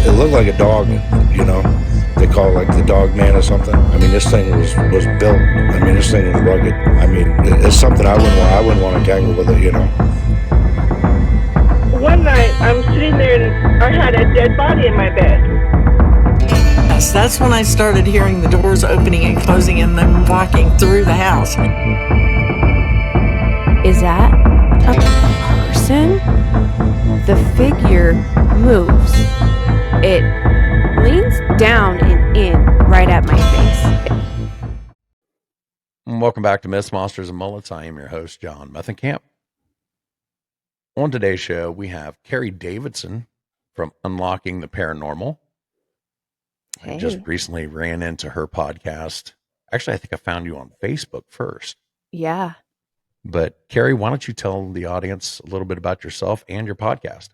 it looked like a dog, you know. They call it like the dog man or something. I mean, this thing was built. I mean, this thing was rugged. I mean, it's something I wouldn't want to tangle with it, you know. One night, I'm sitting there and I had a dead body in my bed. Yes, that's when I started hearing the doors opening and closing and then walking through the house. Is that a person? The figure moves. It leans down and in right at my face. Welcome back to Myths, Monsters, and Mullets. I am your host, John Methencamp. On today's show, we have Keri Davidson from Unlocking the Paranormal. Hey. I just recently ran into her podcast. Actually, I think I found you on Facebook first. Yeah. But Keri, why don't you tell the audience a little bit about yourself and your podcast?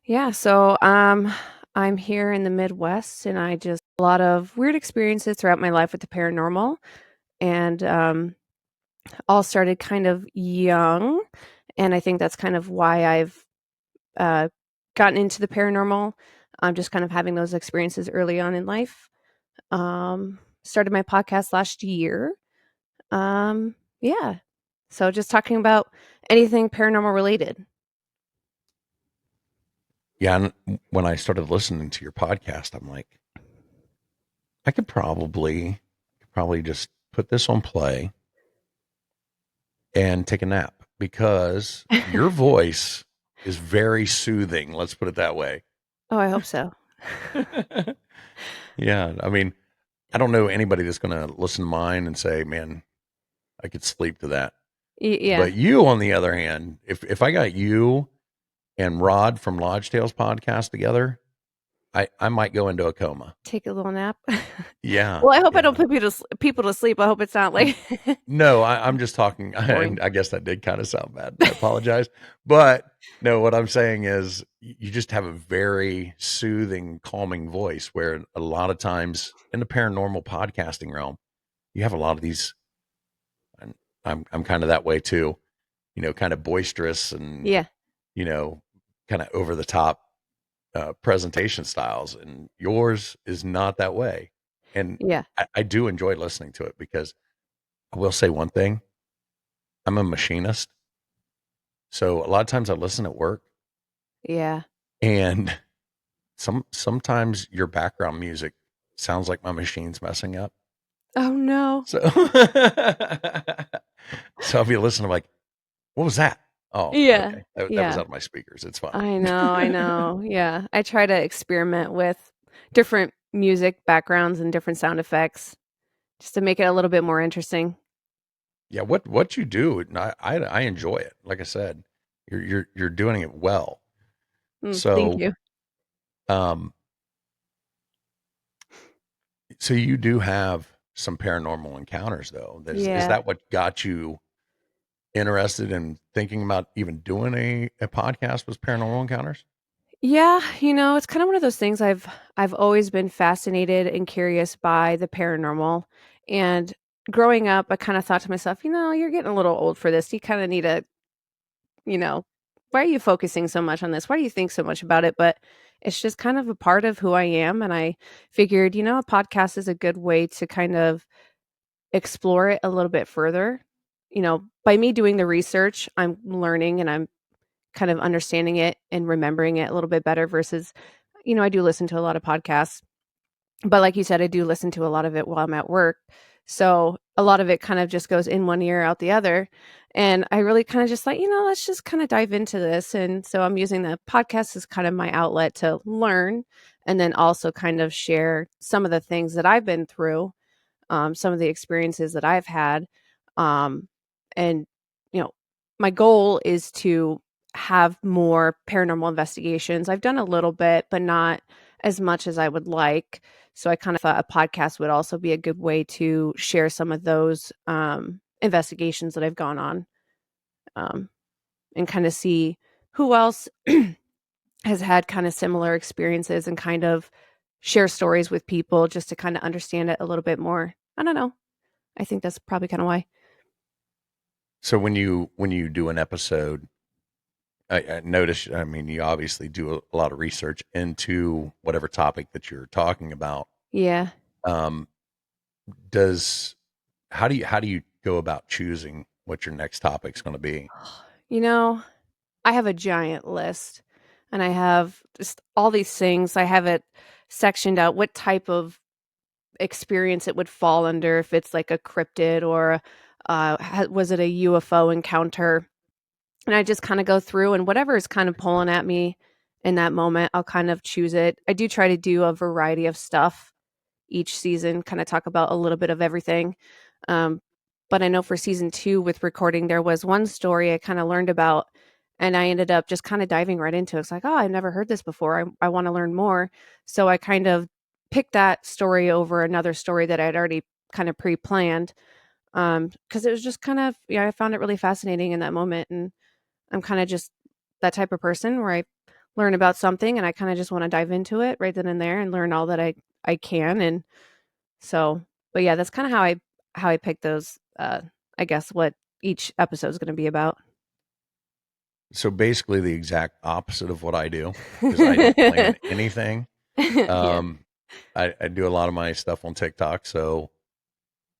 Yeah, so I'm here in the Midwest and I just a lot of weird experiences throughout my life with the paranormal, and all started kind of young, and I think that's kind of why I've gotten into the paranormal. I'm just kind of having those experiences early on in life. Started my podcast last year. Yeah. So just talking about anything paranormal related. Yeah, and when I started listening to your podcast, I'm like, I could probably just put this on play and take a nap because your voice is very soothing. Let's put it that way. Oh, I hope so. Yeah, I mean, I don't know anybody that's going to listen to mine and say, "Man, I could sleep to that." Yeah. But you, on the other hand, if I got you and Rod from Lodge Tales podcast together, I might go into a coma. Take a little nap. Yeah. Well, I hope I yeah. don't put people to sleep. I hope it's not like No, I'm just talking. Boring. I guess that did kind of sound bad. I apologize. But no, what I'm saying is you just have a very soothing, calming voice where a lot of times in the paranormal podcasting realm, you have a lot of these, and I'm kind of that way too, you know, kind of boisterous and, yeah. you know, kind of over the top presentation styles. And yours is not that way. And Yeah. I do enjoy listening to it because I will say one thing. I'm a machinist. So a lot of times I listen at work Yeah. and sometimes your background music sounds like my machine's messing up. Oh no. So so I'll be listening like, what was that? Oh, Yeah. okay. That was Yeah. out of my speakers. It's fine. I know. Yeah. I try to experiment with different music backgrounds and different sound effects just to make it a little bit more interesting. Yeah, what you do, and I enjoy it. Like I said, you're doing it well. So Thank you. So you do have some paranormal encounters though. Is Yeah. that what got you interested in thinking about even doing a podcast with paranormal encounters? Yeah, it's kind of one of those things I've always been fascinated and curious by the paranormal. And growing up, I kind of thought to myself, you're getting a little old for this. You kind of need to, why are you focusing so much on this? Why do you think so much about it? But it's just kind of a part of who I am. And I figured, a podcast is a good way to kind of explore it a little bit further. By me doing the research, I'm learning and I'm kind of understanding it and remembering it a little bit better versus, I do listen to a lot of podcasts, but like you said, I do listen to a lot of it while I'm at work. So a lot of it kind of just goes in one ear, out the other. And I really kind of just like, let's just kind of dive into this. And so I'm using the podcast as kind of my outlet to learn and then also kind of share some of the things that I've been through, some of the experiences that I've had. And, my goal is to have more paranormal investigations. I've done a little bit, but not as much as I would like. So I kind of thought a podcast would also be a good way to share some of those investigations that I've gone on, and kind of see who else has had kind of similar experiences and kind of share stories with people just to kind of understand it a little bit more. I don't know. I think that's probably kind of why. So when you do an episode, I noticed, I mean, you obviously do a lot of research into whatever topic that you're talking about. Yeah. Um, does how do you go about choosing what your next topic's going to be? You know, I have a giant list and I have just all these things. I have it sectioned out what type of experience it would fall under, if it's like a cryptid or was it a UFO encounter? And I just kind of go through and whatever is kind of pulling at me in that moment, I'll kind of choose it. I do try to do a variety of stuff each season, kind of talk about a little bit of everything. Um, but I know for season 2 with recording, there was one story I kind of learned about, and I ended up just kind of diving right into it. It's like, oh, I've never heard this before. I want to learn more. So I kind of picked that story over another story that I'd already kind of pre planned, because it was just kind of, yeah, I found it really fascinating in that moment. And I'm kind of just that type of person where I learn about something and I kind of just want to dive into it right then and there and learn all that I can. And so, but yeah, that's kind of how I pick those. I guess what each episode is going to be about. So basically the exact opposite of what I do, because I don't plan anything. Yeah. Um, I do a lot of my stuff on TikTok, so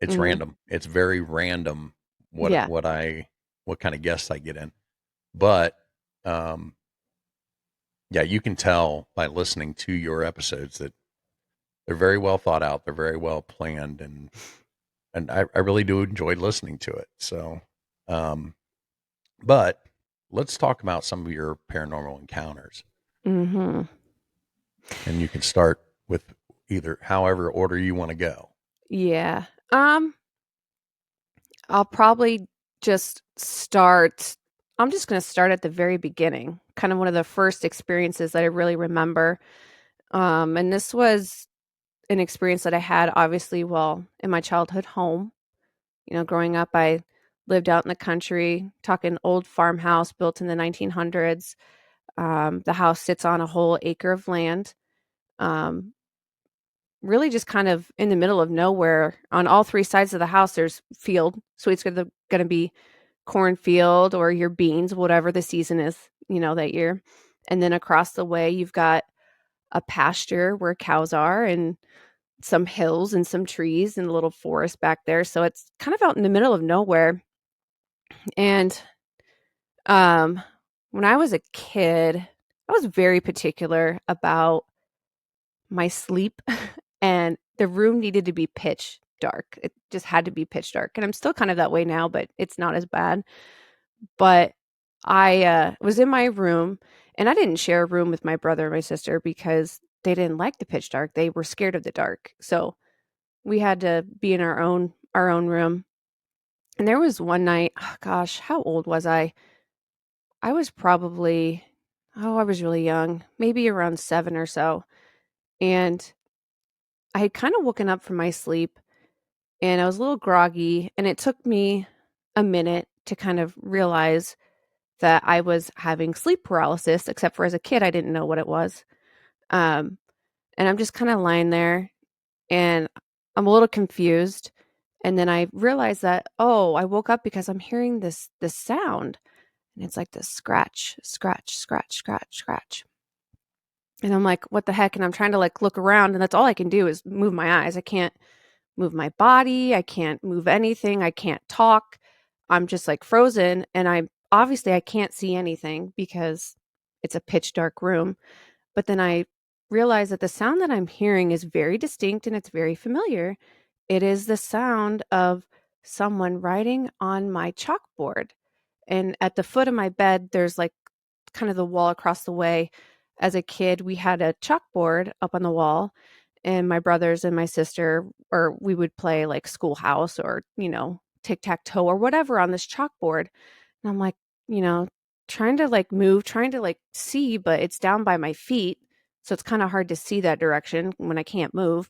it's Hmm. random. It's very random Yeah. what kind of guests I get in. But um, yeah, you can tell by listening to your episodes that they're very well thought out. They're very well planned, and I really do enjoy listening to it. So, um, but let's talk about some of your paranormal encounters, Hmm. and you can start with either however order you want to go. Yeah. I'll probably just start. I'm just going to start at the very beginning, kind of one of the first experiences that I really remember. And this was an experience that I had, obviously, well, in my childhood home. You know, growing up, I lived out in the country, talking old farmhouse built in the 1900s. The house sits on a whole acre of land, um, really just kind of in the middle of nowhere. On all three sides of the house, there's field. So it's going to be cornfield or your beans, whatever the season is, that year. And then across the way, you've got a pasture where cows are and some hills and some trees and a little forest back there. So it's kind of out in the middle of nowhere. And um, when I was a kid, I was very particular about my sleep, and the room needed to be pitch dark. It just had to be pitch dark. And I'm still kind of that way now, but it's not as bad. But I was in my room, and I didn't share a room with my brother and my sister because they didn't like the pitch dark. They were scared of the dark. So we had to be in our own room. And there was one night, oh gosh, how old was I? I was probably, I was really young, maybe around 7 or so. And I had kind of woken up from my sleep and I was a little groggy. And it took me a minute to kind of realize that I was having sleep paralysis, except for as a kid, I didn't know what it was. Um, and I'm just kind of lying there and I'm a little confused. And then I realized that, oh, I woke up because I'm hearing this sound. And it's like this scratch, scratch, scratch, scratch, scratch. And I'm like, what the heck? And I'm trying to like look around, and that's all I can do is move my eyes. I can't move my body. I can't move anything. I can't talk. I'm just like frozen. And I can't see anything because it's a pitch dark room. But then I realize that the sound that I'm hearing is very distinct and it's very familiar. It is the sound of someone writing on my chalkboard. And at the foot of my bed, there's like kind of the wall across the way. As a kid, we had a chalkboard up on the wall, and my brothers and my sister, or we would play like schoolhouse or, tic tac toe or whatever on this chalkboard. And I'm like, you know, trying to like move, trying to like see, but it's down by my feet. So it's kind of hard to see that direction when I can't move.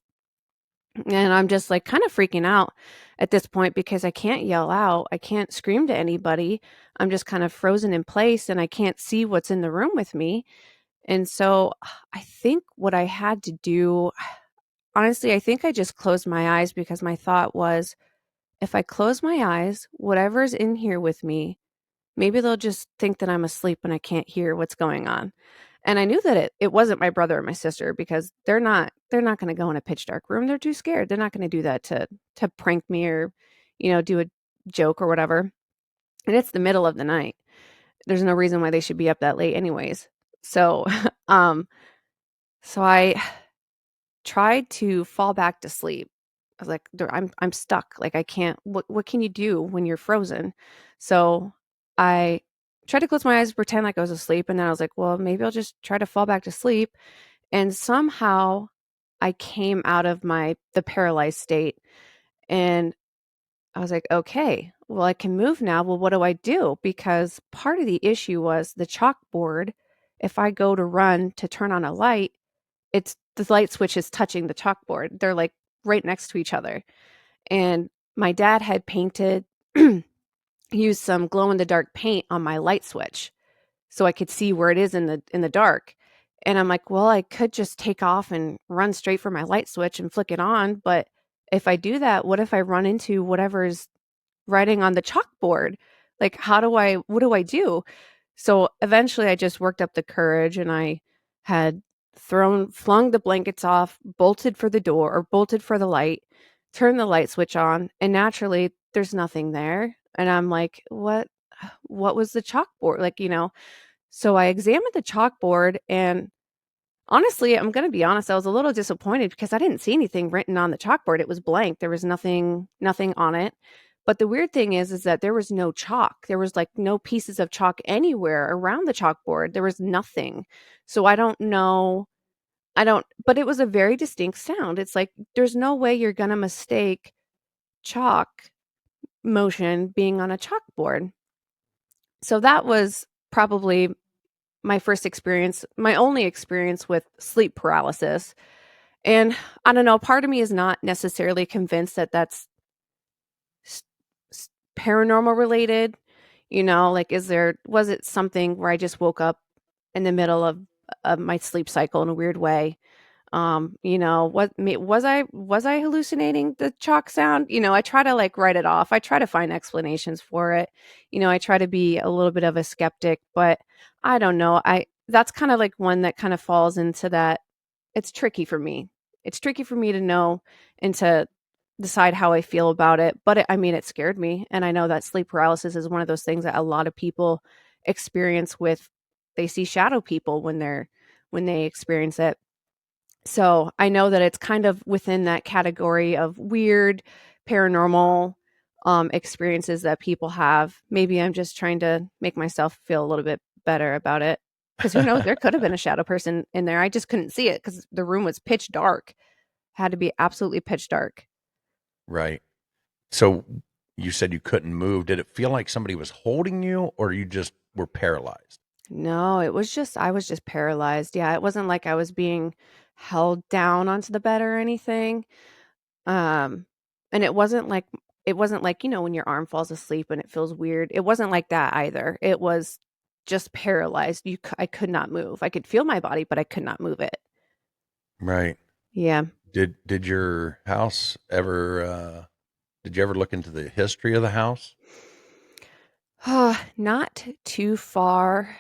And I'm just like kind of freaking out at this point because I can't yell out. I can't scream to anybody. I'm just kind of frozen in place and I can't see what's in the room with me. And so I think what I had to do, honestly, I think I just closed my eyes because my thought was if I close my eyes, whatever's in here with me maybe they'll just think that I'm asleep and I can't hear what's going on. And I knew that it wasn't my brother or my sister because they're not going to go in a pitch dark room. They're too scared. They're not going to do that to prank me or, do a joke or whatever. And it's the middle of the night. There's no reason why they should be up that late anyways. So, um, so I tried to fall back to sleep. I was like, I'm stuck. Like I can't. What can you do when you're frozen?" So I tried to close my eyes, pretend like I was asleep, and then I was like, "Well, maybe I'll just try to fall back to sleep." And somehow I came out of the paralyzed state, and I was like, "Okay, well I can move now. Well, what do I do?" Because part of the issue was the chalkboard. If I go to run to turn on a light, it's the light switch is touching the chalkboard. They're like right next to each other. And my dad had painted used some glow in the dark paint on my light switch so I could see where it is in the dark. And I'm like, well, I could just take off and run straight for my light switch and flick it on, but if I do that, what if I run into whatever's writing on the chalkboard? Like what do I do? So eventually I just worked up the courage and I had flung the blankets off, bolted for the door or bolted for the light, turned the light switch on, and naturally there's nothing there. And I'm like, what was the chalkboard? Like, so I examined the chalkboard and honestly, I'm going to be honest, I was a little disappointed because I didn't see anything written on the chalkboard. It was blank. There was nothing on it. But the weird thing is that there was no chalk. There was like no pieces of chalk anywhere around the chalkboard. There was nothing. So I don't know. But it was a very distinct sound. It's like there's no way you're going to mistake chalk motion being on a chalkboard. So that was probably my first experience, my only experience with sleep paralysis. And I don't know, part of me is not necessarily convinced that that's paranormal related. Like was it something where I just woke up in the middle of my sleep cycle in a weird way? Was I hallucinating the chalk sound? I try to like write it off. I try to find explanations for it. I try to be a little bit of a skeptic, but I don't know. That's kind of like one that kind of falls into that. It's tricky for me. It's tricky for me to know and to decide how I feel about it. But it scared me. And I know that sleep paralysis is one of those things that a lot of people experience with, they see shadow people when they experience it. So I know that it's kind of within that category of weird paranormal experiences that people have. Maybe I'm just trying to make myself feel a little bit better about it. Because who knows, there could have been a shadow person in there. I just couldn't see it because the room was pitch dark. Had to be absolutely pitch dark. Right. So you said you couldn't move. Did it feel like somebody was holding you or you just were paralyzed? No, I was just paralyzed. Yeah, it wasn't like I was being held down onto the bed or anything. Um, and it wasn't like, when your arm falls asleep and it feels weird. It wasn't like that either. It was just paralyzed. I could not move. I could feel my body, but I could not move it. Right. Yeah. Did your house ever did you ever look into the history of the house? Not too far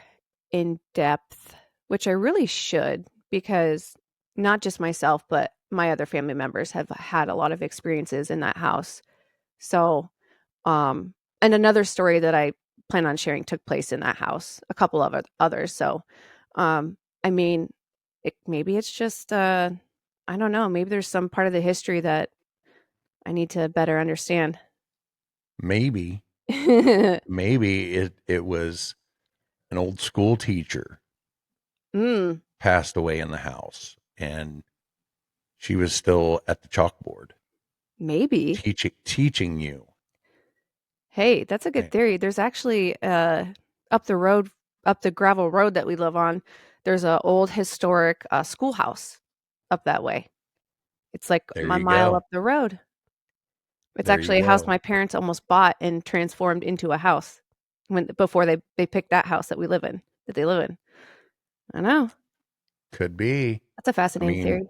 in depth, which I really should because not just myself, but my other family members have had a lot of experiences in that house. So, and another story that I plan on sharing took place in that house, a couple of others. So, um, I mean, maybe it's just, I don't know, maybe there's some part of the history that I need to better understand. Maybe. Maybe it was an old school teacher Mm, passed away in the house and she was still at the chalkboard maybe. teaching you. Hey, that's a good Eh, theory. There's actually up the road, up the gravel road that we live on, there's a old historic schoolhouse up that way. It's like There a you mile go. up the road. It's There you actually a house go. my parents almost bought and transformed into a house before they picked that house that they live in. I know. Could be. That's a I fascinating mean, theory.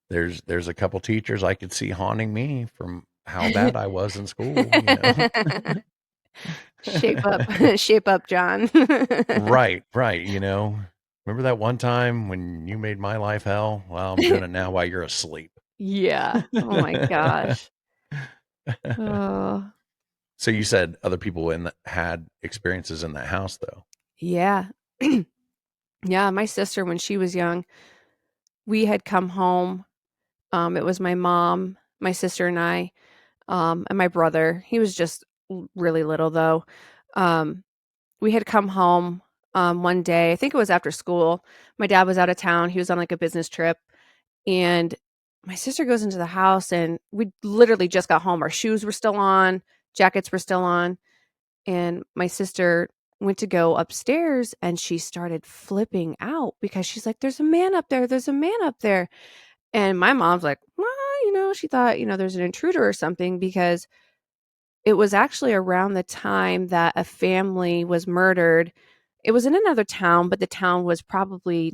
there's a couple teachers I could see haunting me from how bad I was in school. Shape up, shape up, John. Right, right. Remember that one time when you made my life hell? Well, I'm doing it now while you're asleep. Yeah. Oh my gosh. Oh, So you said other people had experiences in that house, though. yeah. Yeah, my sister, when she was young, we had come home. It was my mom, my sister, and I, and my brother. He was just really little, though. Um, we had come home one day. I think it was after school. My dad was out of town. He was on like a business trip. And my sister goes into the house, and we literally just got home. Our shoes were still on, jackets were still on. And my sister went to go upstairs, and she started flipping out because she's like, "There's a man up there. There's a man up there." And my mom's like, "Well, she thought, there's an intruder or something," because it was actually around the time that a family was murdered. It was in another town, but the town was probably,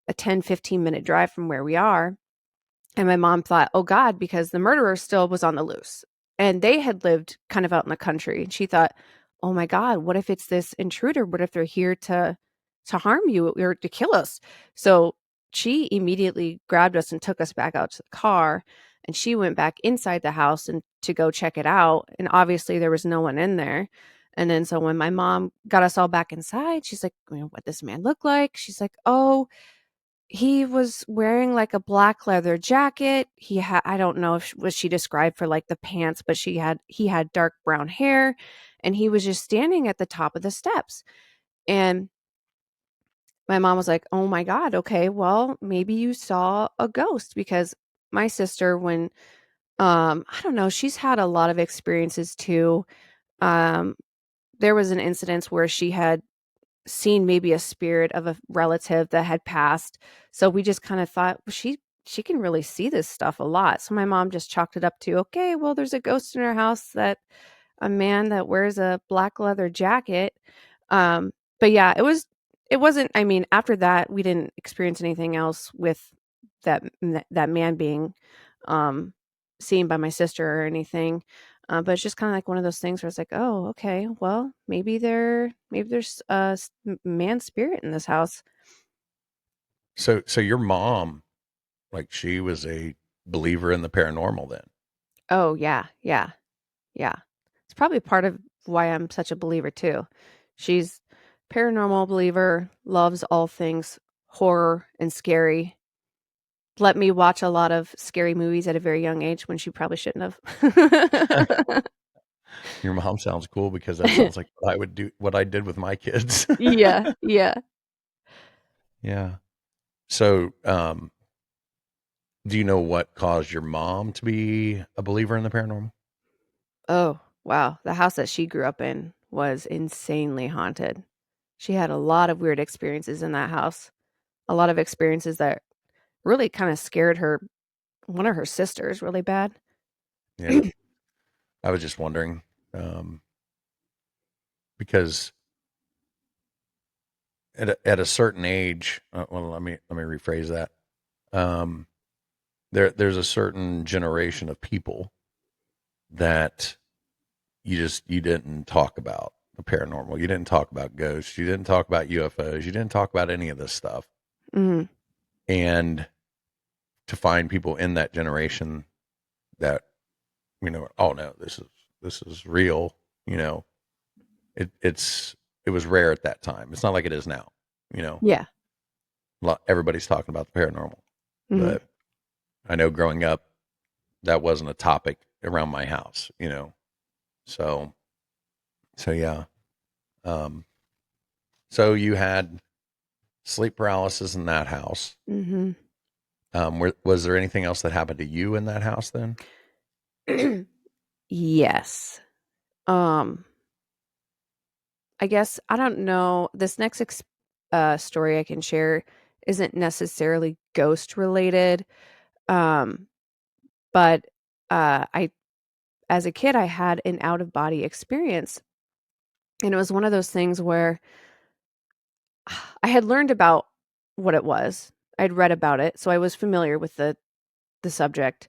a 10-15 minute drive from where we are. And my mom thought, "Oh God," because the murderer still was on the loose. And they had lived kind of out in the country. And she thought, "Oh my God, what if it's this intruder? What if they're here to harm you or to kill us?" So she immediately grabbed us and took us back out to the car. And she went back inside the house and to go check it out. And obviously there was no one in there. And then so when my mom got us all back inside, she's like, "What this man look like?" She's like, "Oh, he was wearing like a black leather jacket. He had, I don't know if was she described for like the pants, but he had dark brown hair, and he was just standing at the top of the steps." And my mom was like, "Oh my God, okay, well, maybe you saw a ghost," because my sister, when I don't know, she's had a lot of experiences too. Um there was an incident where she had seen maybe a spirit of a relative that had passed. So we just kind of thought, "Well, she can really see this stuff a lot." So my mom just chalked it up to, "Okay, well, there's a ghost in our house, that a man that wears a black leather jacket." Um, but yeah, it wasn't, I mean, after that, we didn't experience anything else with that man being um seen by my sister or anything. But it's just kind of like one of those things where it's like, "Oh, okay, well, maybe there's a man spirit in this house." So your mom, like, she was a believer in the paranormal then. Oh yeah, yeah, yeah. It's probably part of why I'm such a believer too. She's paranormal believer, loves all things horror and scary. Let me watch a lot of scary movies at a very young age when she probably shouldn't have. Your mom sounds cool because that sounds like what I would do, what I did with my kids. Yeah, yeah. Yeah. So, do you know what caused your mom to be a believer in the paranormal? Oh, wow. The house that she grew up in was insanely haunted. She had a lot of weird experiences in that house. A lot of experiences that really kind of scared one of her sisters really bad. Yeah. I was just wondering, because at a certain age, well, let me rephrase that. Um, there's a certain generation of people that you didn't talk about the paranormal. You didn't talk about ghosts. You didn't talk about UFOs. You didn't talk about any of this stuff. Mhm. And to find people in that generation that, oh no, this is real. You know, it was rare at that time. It's not like it is now. You know, Yeah. everybody's talking about the paranormal, Mhm. but I know growing up that wasn't a topic around my house. So yeah. Um, so you had sleep paralysis in that house. Mhm. Was there anything else that happened to you in that house then? Yes. Um I guess I don't know. This next story I can share isn't necessarily ghost related. Um but I as a kid I had an out of body experience, and it was one of those things where I had learned about what it was. I'd read about it, so I was familiar with the subject.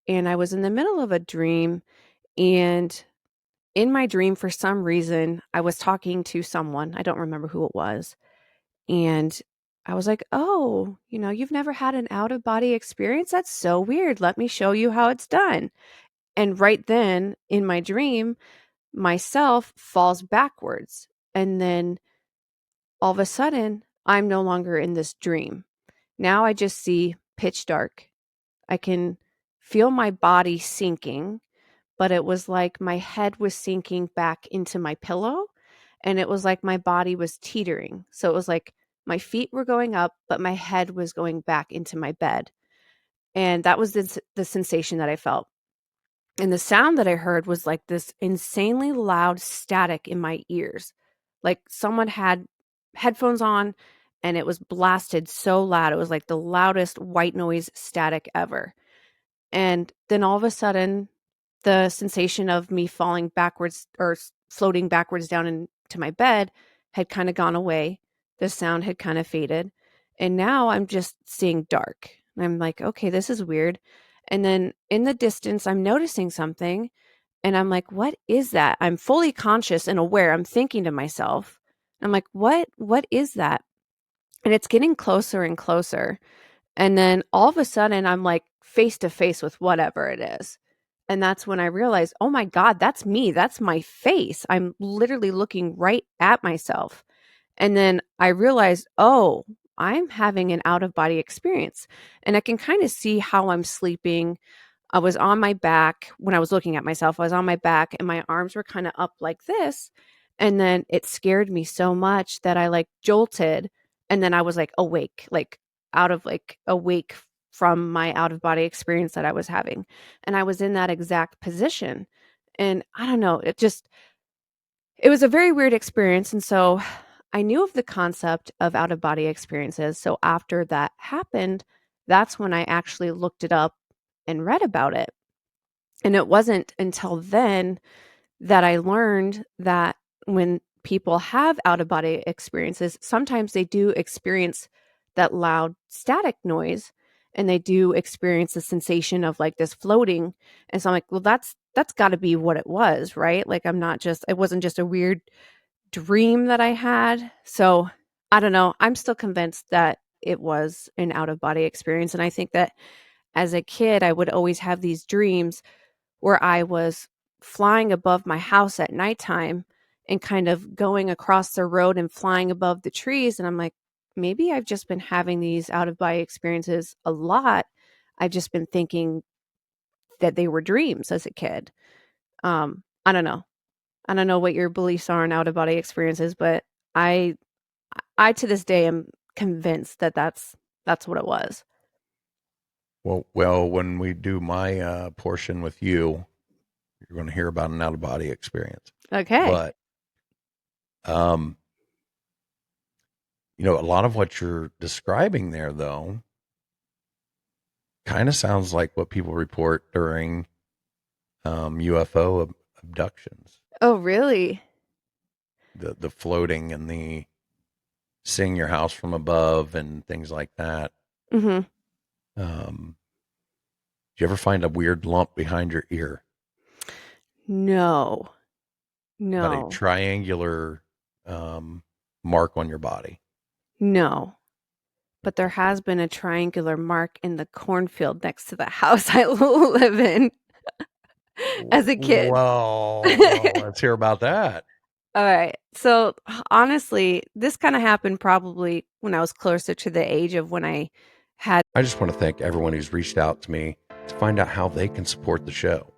And I was in the middle of a dream, and in my dream, for some reason, I was talking to someone. I don't remember who it was. And I was like, oh, you've never had an out of body experience? That's so weird. Let me show you how it's done. And right then in my dream, myself falls backwards. And then all of a sudden, I'm no longer in this dream. Now I just see pitch dark. I can feel my body sinking, but it was like my head was sinking back into my pillow, and it was like my body was teetering. So it was like my feet were going up, but my head was going back into my bed. And that was the sensation that I felt. And the sound that I heard was like this insanely loud static in my ears. Like someone had headphones on and it was blasted so loud. It was like the loudest white noise static ever. And then all of a sudden, the sensation of me falling backwards or floating backwards down into my bed had kind of gone away. The sound had kind of faded. And now I'm just seeing dark. And I'm like, okay, this is weird. And then in the distance, I'm noticing something. And I'm like, what is that? I'm fully conscious and aware. I'm thinking to myself, I'm like, what is that? And it's getting closer and closer. And then all of a sudden, I'm like face to face with whatever it is. And that's when I realized, oh my God, that's me. That's my face. I'm literally looking right at myself. And then I realized, oh, I'm having an out of body experience. And I can kind of see how I'm sleeping. I was on my back when I was looking at myself. I was on my back and my arms were kind of up like this. And then it scared me so much that I like jolted. And then I was like awake, like out of like awake from my out of body experience that I was having. And I was in that exact position. And I don't know, it was a very weird experience. And so I knew of the concept of out of body experiences. So after that happened, that's when I actually looked it up and read about it. And it wasn't until then that I learned that when people have out of body experiences, sometimes they do experience that loud static noise and they do experience the sensation of like this floating. And so I'm like, well, that's got to be what it was, right? Like it wasn't just a weird dream that I had. So I don't know. I'm still convinced that it was an out of body experience. And I think that as a kid, I would always have these dreams where I was flying above my house at nighttime and kind of going across the road and flying above the trees. And I'm like, maybe I've just been having these out of body experiences a lot. I've just been thinking that they were dreams as a kid. I don't know. I don't know what your beliefs are on out of body experiences, but I to this day am convinced that that's what it was. Well, when we do my portion with you, you're going to hear about an out of body experience. Okay. But, a lot of what you're describing there, though, kind of sounds like what people report during UFO abductions. Oh, really? The floating and the seeing your house from above and things like that. Mm-hmm. Do you ever find a weird lump behind your ear? No. But a triangular mark on your body? No. But there has been a triangular mark in the cornfield next to the house I live in as a kid. Well, let's hear about that. All right. So honestly, this kind of happened probably when I was closer to the age of when I had. I just want to thank everyone who's reached out to me to find out how they can support the show.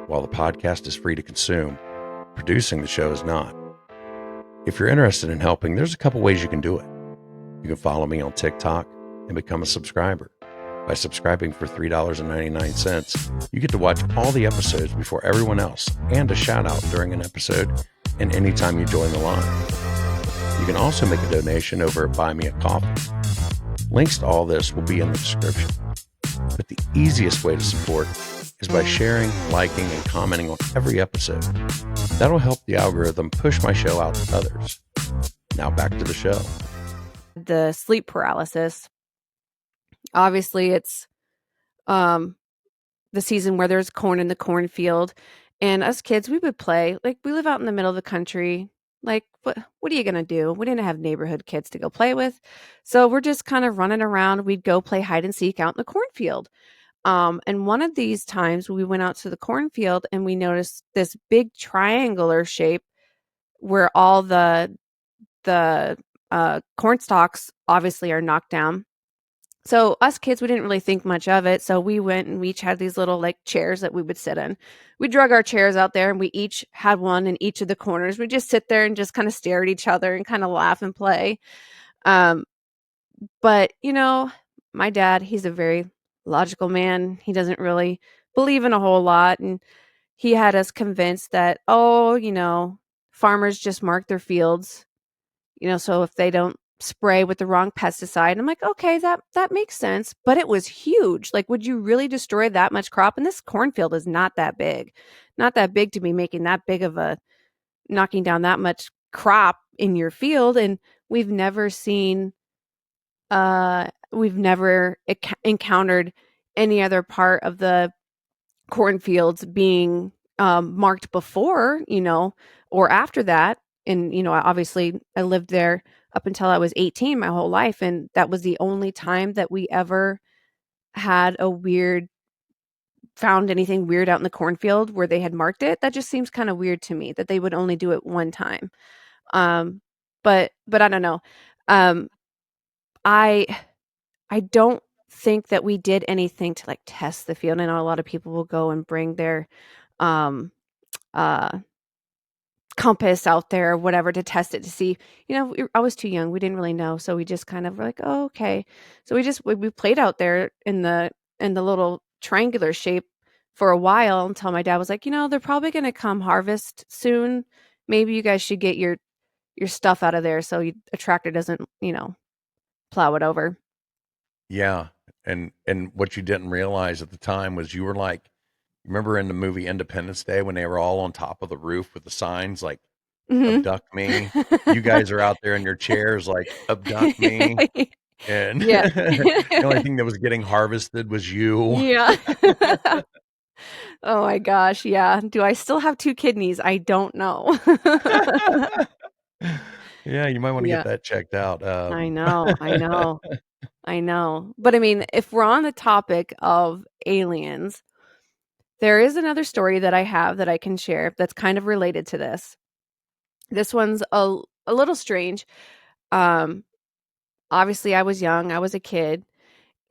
While the podcast is free to consume, producing the show is not. If you're interested in helping, there's a couple ways you can do it. You can follow me on TikTok and become a subscriber. By subscribing for $3.99, you get to watch all the episodes before everyone else and a shout out during an episode and anytime you join the line. You can also make a donation over at Buy Me a Coffee. Links to all this will be in the description. But the easiest way to support is by sharing, liking, and commenting on every episode. That'll help the algorithm push my show out to others. Now back to the show. The sleep paralysis. Obviously, it's the season where there's corn in the cornfield, And us kids, we would play. Like, we live out in the middle of the country. Like, what are you gonna do? We didn't have neighborhood kids to go play with. So we're just kind of running around. We'd go play hide and seek out in the cornfield. And one of these times we went out to the cornfield and we noticed this big triangular shape where all the corn stalks obviously are knocked down. So us kids, we didn't really think much of it. So we went and we each had these little like chairs that we would sit in. We drug our chairs out there and we each had one in each of the corners. We just sit there and just kind of stare at each other and kind of laugh and play. Um, but my dad, he's a very logical man. He doesn't really believe in a whole lot. And he had us convinced that, farmers just mark their fields, so if they don't spray with the wrong pesticide. I'm like, okay, that makes sense. But it was huge. Like, would you really destroy that much crop? And this cornfield is not that big. Not that big to be making that big of a knocking down that much crop in your field. And we've never seen we've never encountered any other part of the cornfields being marked before, or after that. And, obviously I lived there up until I was 18 my whole life. And that was the only time that we ever had found anything weird out in the cornfield where they had marked it. That just seems kind of weird to me that they would only do it one time. But I don't know. I I don't think that we did anything to like test the field. I know a lot of people will go and bring their um uh compass out there or whatever to test it to see. I was too young. We didn't really know, so we just kind of were like, "Oh, okay." So we played out there in the little triangular shape for a while until my dad was like, they're probably going to come harvest soon. Maybe you guys should get your stuff out of there so a tractor doesn't, plow it over." Yeah. And what you didn't realize at the time was you were like, remember in the movie Independence Day when they were all on top of the roof with the signs like Mhm. abduct me? You guys are out there in your chairs like abduct me. And Yeah. the only thing that was getting harvested was you. Yeah. Oh my gosh, yeah. Do I still have 2 kidneys? I don't know. Yeah, you might want to get Yeah. that checked out. I know, I know, I know. But I mean, if we're on the topic of aliens, there is another story that I have that I can share that's kind of related to this. This one's a little strange. Um, Obviously I was young, I was a kid,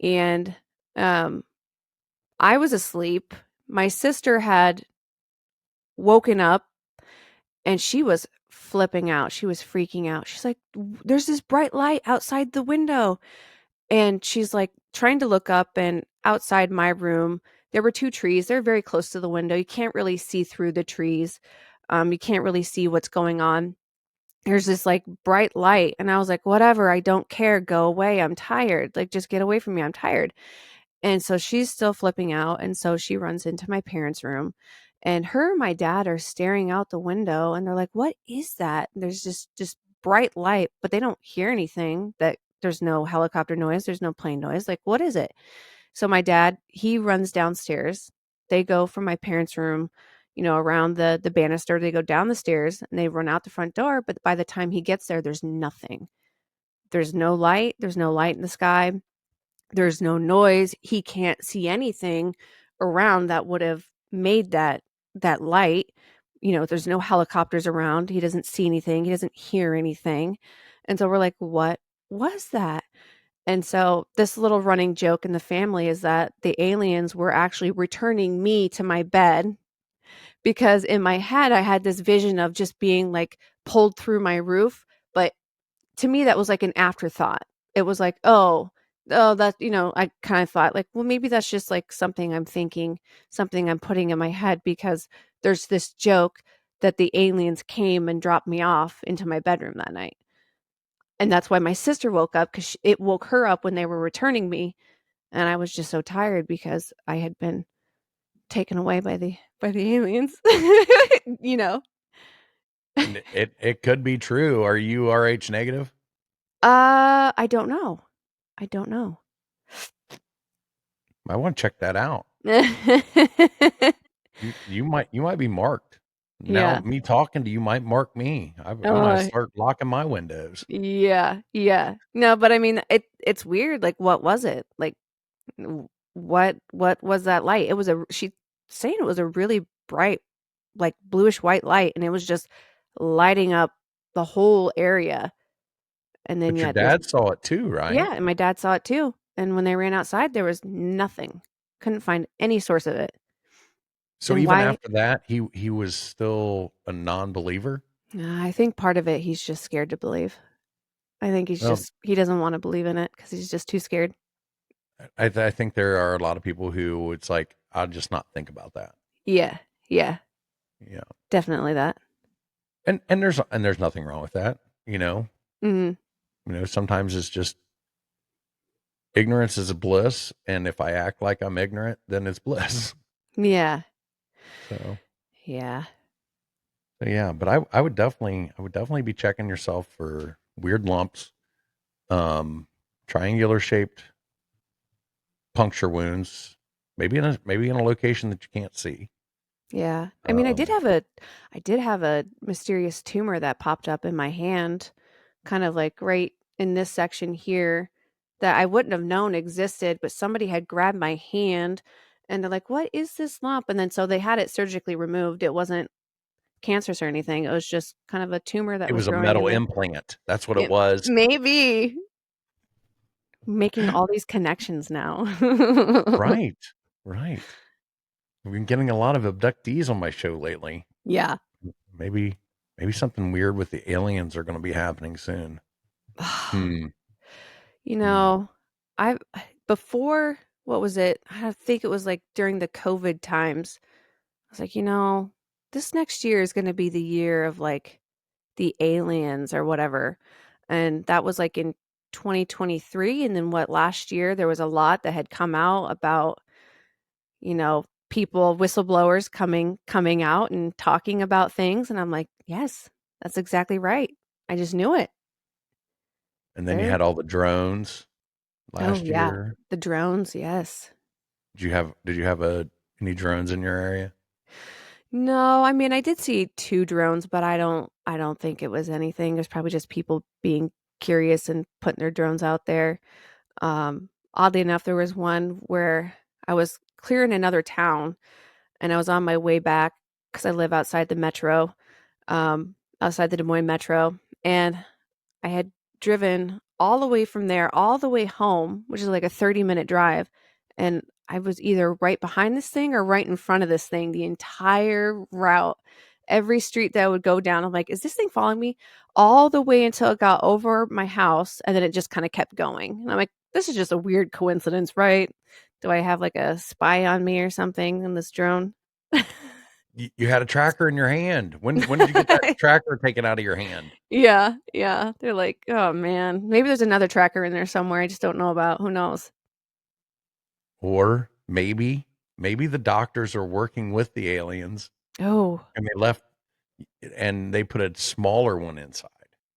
and um I was asleep. My sister had woken up and she was flipping out. She was freaking out. She's like, There's this bright light outside the window." And she's like trying to look up, and outside my room, there were 2 trees. They're very close to the window. You can't really see through the trees. You can't really see what's going on. There's this like bright light. And I was like, whatever, I don't care. Go away. I'm tired. Like, just get away from me. I'm tired. And so she's still flipping out, and so she runs into my parents' room, and her and my dad are staring out the window, and they're like, "What is that?" And there's just bright light, but they don't hear anything. That there's no helicopter noise, there's no plane noise. Like, what is it? So my dad, he runs downstairs. They go from my parents' room, around the banister. They go down the stairs and they run out the front door, but by the time he gets there, there's nothing. There's no light, there's no light in the sky. There's no noise. He can't see anything around that would have made that light. There's no helicopters around. He doesn't see anything. He doesn't hear anything. And so we're like, "What was that?" And so this little running joke in the family is that the aliens were actually returning me to my bed, because in my head I had this vision of just being like pulled through my roof, but to me that was like an afterthought. It was like, oh, that, I kind of thought like, well, maybe that's just like something I'm thinking, something I'm putting in my head, because there's this joke that the aliens came and dropped me off into my bedroom that night. And that's why my sister woke up, because it woke her up when they were returning me. And I was just so tired because I had been taken away by the aliens. you know. And it could be true. Are you RH negative? I don't know. I don't know. I want to check that out. You might be marked. Now Yeah. me talking to you might mark me. I might Uh, start locking my windows. yeah. Yeah. No, but I mean, it's weird. Like, what was it? Like, what was that light? It was she's saying it was a really bright, like bluish white light, and it was just lighting up the whole area. And then But your yet there's dad saw it too, right? yeah, and my dad saw it too. And when they ran outside, there was nothing. Couldn't find any source of it. So And even why? after that, he was still a non-believer. I think part of it he's just scared to believe. I think Well, he doesn't want to believe in it because he's just too scared. I think there are a lot of people who it's like I'll just not think about that. Yeah, yeah, Yeah, definitely that. and there's nothing wrong with that. Hmm. Sometimes it's just ignorance is a bliss, and if I act like I'm ignorant, then it's bliss. Yeah, So, yeah, so yeah, but I would definitely be checking yourself for weird lumps, um, triangular shaped puncture wounds, maybe in a location that you can't see. yeah. I mean, Um, I did have a mysterious tumor that popped up in my hand, kind of like right in this section here, that I wouldn't have known existed, but somebody had grabbed my hand, and they're like, "What is this lump?" And then so they had it surgically removed. It wasn't cancerous or anything. It was just kind of a tumor that it was was a growing in metal there. implant. That's what it It was. maybe making all these connections now. Right, right. We've been getting a lot of abductees on my show lately. Yeah. Maybe, maybe something weird with the aliens are going to be happening soon. Hmm. You Hmm. know, I before what was it? I think it was like during the COVID times. I was like, this next year is going to be the year of like the aliens or whatever. And that was like in 2023. And then what last year there was a lot that had come out about, people, whistleblowers coming out and talking about things. And I'm like, yes, that's exactly right. I just knew it. And then you There. had all the drones Oh last yeah. year. The drones, yes. Did you have any drones in your area? No, I mean, I did see 2 drones, but I don't think it was anything. It was probably just people being curious and putting their drones out there. Oddly enough, there was one where I was clearing another town and I was on my way back because I live outside the metro, outside the Des Moines metro, and I had driven all the way from there all the way home, which is like a 30-minute drive, and I was either right behind this thing or right in front of this thing the entire route. Every street that I would go down, I'm like, "Is this thing following me?" All the way until it got over my house, and then it just kinda kept going, and I'm like, "This is just a weird coincidence, right? Do I have, like, a spy on me or something in this drone?" You had a tracker in your hand. When did you get that tracker taken out of your hand? Yeah, yeah. They're like, "Oh, man. Maybe there's another tracker in there somewhere I just don't know about. Who knows?" Or maybe the doctors are working with the aliens Oh. and they put a smaller one inside.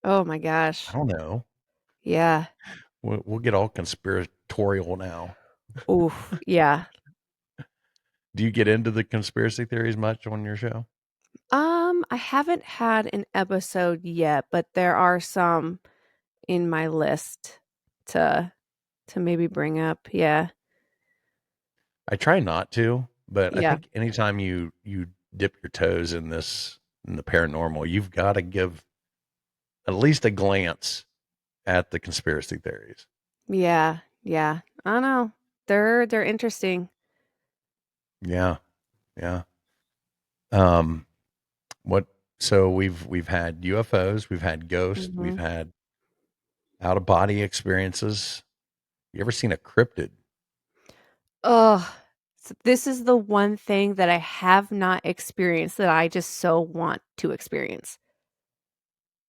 Oh my I gosh. don't know. Yeah. We'll get all conspiratorial now. Oof. Yeah. Do you get into the conspiracy theories much on your show? I haven't had an episode yet, but there are some in my list to maybe bring up. Yeah. I try not to, but I Yeah. think anytime you dip your toes in the paranormal, you've got to give at least a glance at the conspiracy theories. Yeah. Yeah. I don't know. They're interesting. Yeah, yeah. Um, what? So we've had UFOs, we've had ghosts, we've Mhm. had out of body experiences. You ever seen a cryptid? Ugh. This is the one thing that I have not experienced that I just so want to experience.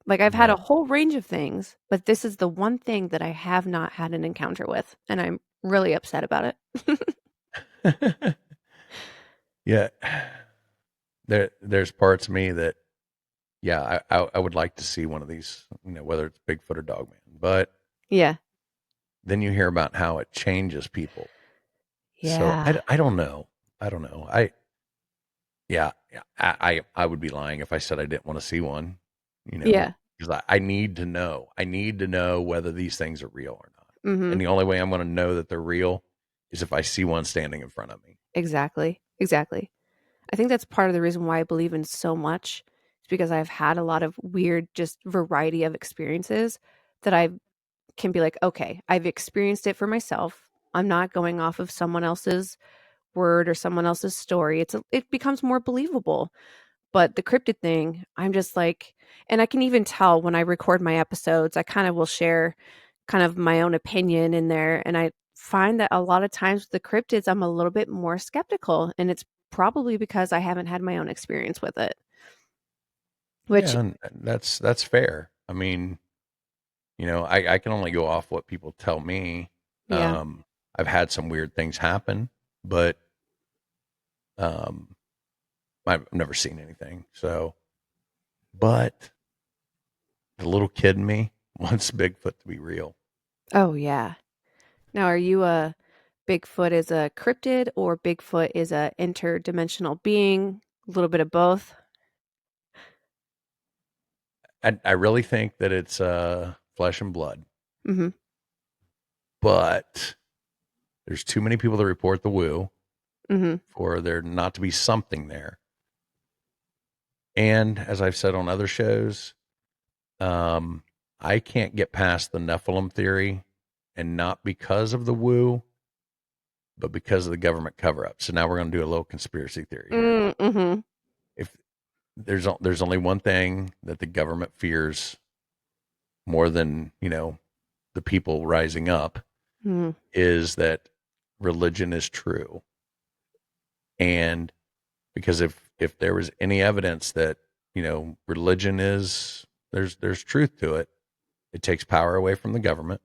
Like, I've had Yeah. a whole range of things, but this is the one thing that I have not had an encounter with, and I'm really upset about it. Yeah. There's parts of me that yeah, I would like to see one of these, whether it's Bigfoot or Dogman. But Yeah. then you hear about how it changes people. So Yeah. I don't know. I don't know. Yeah, yeah. I would be lying if I said I didn't want to see one, Yeah. because I need to know. I need to know whether these things are real or not. Mm-hmm. And the only way I'm going to know that they're real is if I see one standing in front of me. Exactly. Exactly. I think that's part of the reason why I believe in so much. It's because I've had a lot of weird, just variety of experiences that I can be like, okay, I've experienced it for myself. I'm not going off of someone else's word or someone else's story. It becomes more believable. But the cryptid thing, I'm just like, and I can even tell when I record my episodes, I kind of will share kind of my own opinion in there. And I find that a lot of times with the cryptids, I'm a little bit more skeptical. And it's probably because I haven't had my own experience with it, which, Yeah, and that's fair. I mean, I can only go off what people tell me. yeah. I've had some weird things happen, but um, I've never seen anything. So, but the little kid in me wants Bigfoot to be real. Oh, yeah. Now, are you a Bigfoot is a cryptid or Bigfoot is a interdimensional being? A little bit of both. I really think that it's flesh and blood, Mm-hmm. but there's too many people that report the woo Mm-hmm. for there not to be something there. And as I've said on other shows, um, I can't get past the Nephilim theory, and not because of the woo, but because of the government cover up. So now we're going to do a little conspiracy theory here. Mm-hmm. If there's only one thing that the government fears more than the people rising up, Mm-hmm. is that religion is true. And because if there was any evidence that religion is, there's truth to it, it takes power away from the government.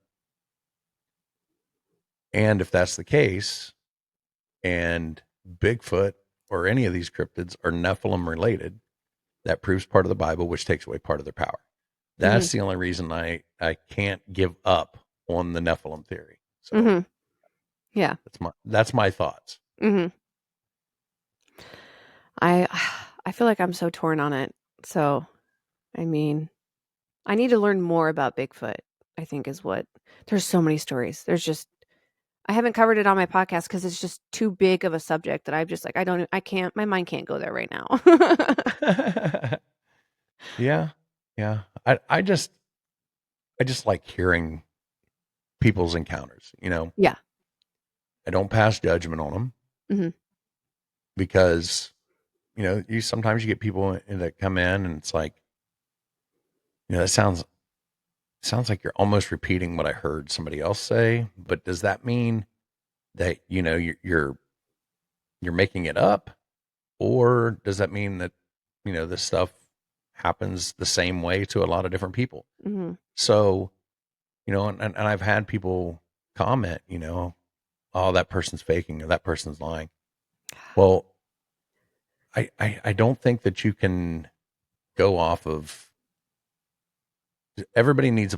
And if that's the case, and Bigfoot or any of these cryptids are Nephilim related, that proves part of the Bible, which takes away part of their power. Mm-hmm. That's the only reason I can't give up on the Nephilim theory. So Mm-hmm. Yeah. that's my thoughts. Mm-hmm. I I feel like I'm so torn on it. So, I mean, I need to learn more about Bigfoot, I think is what there's so many stories. There's just I haven't covered it on my podcast because it's just too big of a subject that I'm just like, I can't, my mind can't go there right now. Yeah. Yeah. I just like hearing people's encounters. Yeah. I don't pass judgment on them, Hmm. because you sometimes you get people that come in and it's like, that sounds like you're almost repeating what I heard somebody else say, but does that mean that you're making it up, or does that mean that this stuff happens the same way to a lot of different people? Hmm. So, and I've had people comment, oh, that person's faking or that person's lying. Well, I don't think that you can go off of, everybody needs a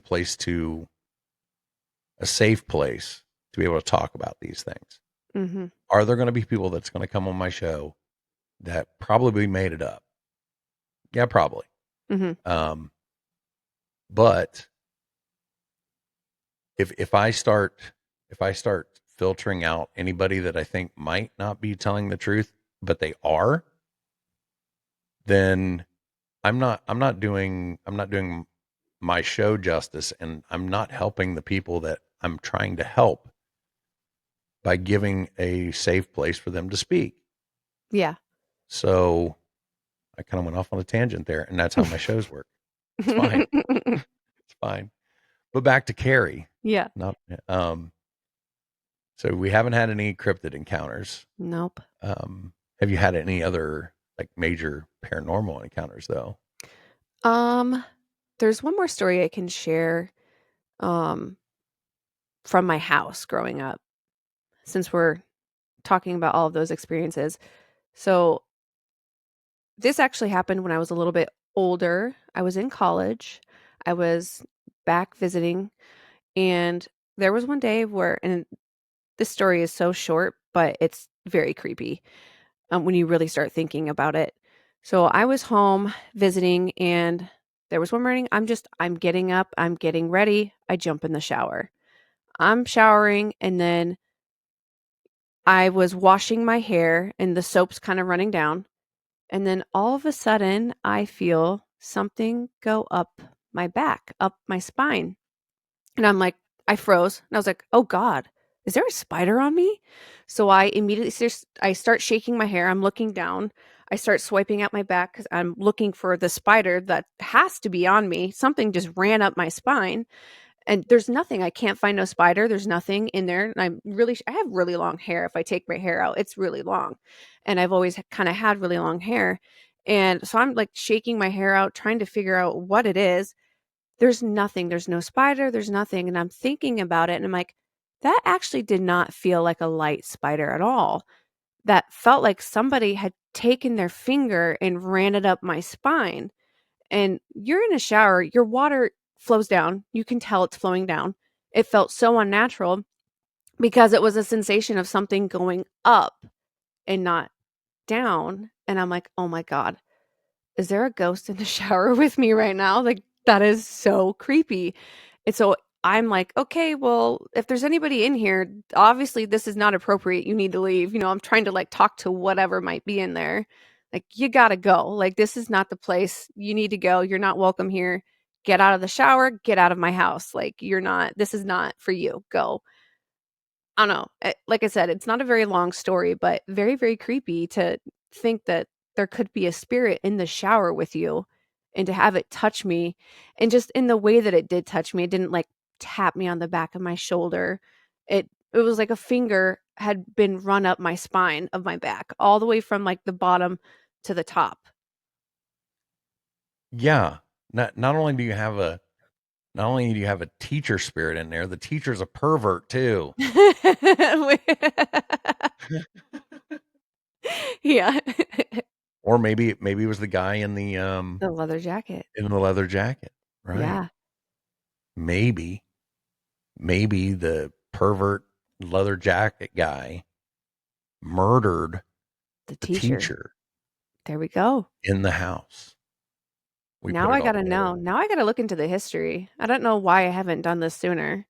safe place to be able to talk about these things. Hmm. Are there going to be people that's going to come on my show that probably made it up? Yeah, probably. Hmm. Um, but if I start filtering out anybody that I think might not be telling the truth, but they are, then I'm not doing my show justice, and I'm not helping the people that I'm trying to help by giving a safe place for them to speak. Yeah. So I kind of went off on a tangent there, and that's how my shows work. It's fine. It's fine. But back to Keri. Yeah. Not so we haven't had any cryptid encounters. Nope. Have you had any other like major paranormal encounters though? Um, there's one more story I can share um from my house growing up, since we're talking about all of those experiences. So this actually happened when I was a little bit older. I was in college. I was back visiting, and there was one day where, and this story is so short, but it's very creepy. when you really start thinking about it. So I was home visiting, and there was one morning I'm getting up, I'm getting ready, I jump in the shower. I'm showering, and then I was washing my hair and the soap's kind of running down. And then all of a sudden, I feel something go up my back, up my spine. And I'm like, I froze. And I was like, oh God, is there a spider on me? So I immediately I start shaking my hair. I'm looking down. I start swiping at my back because I'm looking for the spider that has to be on me. Something just ran up my spine. And there's nothing. I can't find no spider. There's nothing in there. And I have really long hair. If I take my hair out, it's really long. And I've always kind of had really long hair. And so I'm like shaking my hair out, trying to figure out what it is. There's nothing. There's no spider. There's nothing. And I'm thinking about it. And I'm like, that actually did not feel like a light spider at all. That felt like somebody had taken their finger and ran it up my spine. And you're in a shower, your water flows down. You can tell it's flowing down. It felt so unnatural because it was a sensation of something going up and not down. And I'm like, oh my God, is there a ghost in the shower with me right now? Like, that is so creepy. And so I'm like, okay, well, if there's anybody in here, obviously this is not appropriate. You need to leave. I'm trying to like talk to whatever might be in there. Like, you gotta go. Like, this is not the place. You need to go. You're not welcome here. Get out of the shower. Get out of my house. Like, this is not for you. Go. I don't know. Like I said, it's not a very long story, but very, very creepy to think that there could be a spirit in the shower with you and to have it touch me. And just in the way that it did touch me, it didn't like tap me on the back of my shoulder. It was like a finger had been run up my spine of my back, all the way from like the bottom to the top. Yeah. Not only do you have a teacher spirit in there, the teacher's a pervert too. Yeah. Or maybe it was the guy in the The leather jacket. leather jacket. Right. Yeah. Maybe the pervert leather jacket guy murdered The the teacher. teacher There we go. in the house. We put Now it I all gotta know. together. Now I gotta look into the history. I don't know why I haven't done this sooner.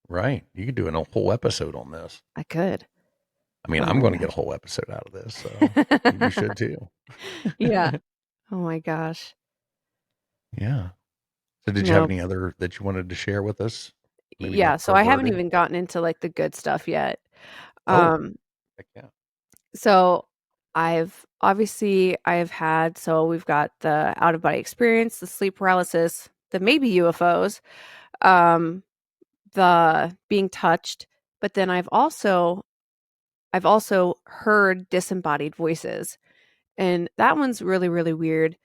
Right. You could do a whole episode on this. I could. I mean, Oh I'm my going to get a gosh. whole episode out of this, so you should too. Yeah. Oh my gosh. Yeah. So did you have No. any other that you wanted to share with us? Maybe Yeah, not so I haven't perverted? even gotten into like the good stuff yet. Oh, Um, heck yeah. so I've had, so we've got the out of body experience, the sleep paralysis, the maybe UFOs, um, the being touched, but then I've also heard disembodied voices. And that one's really, really weird.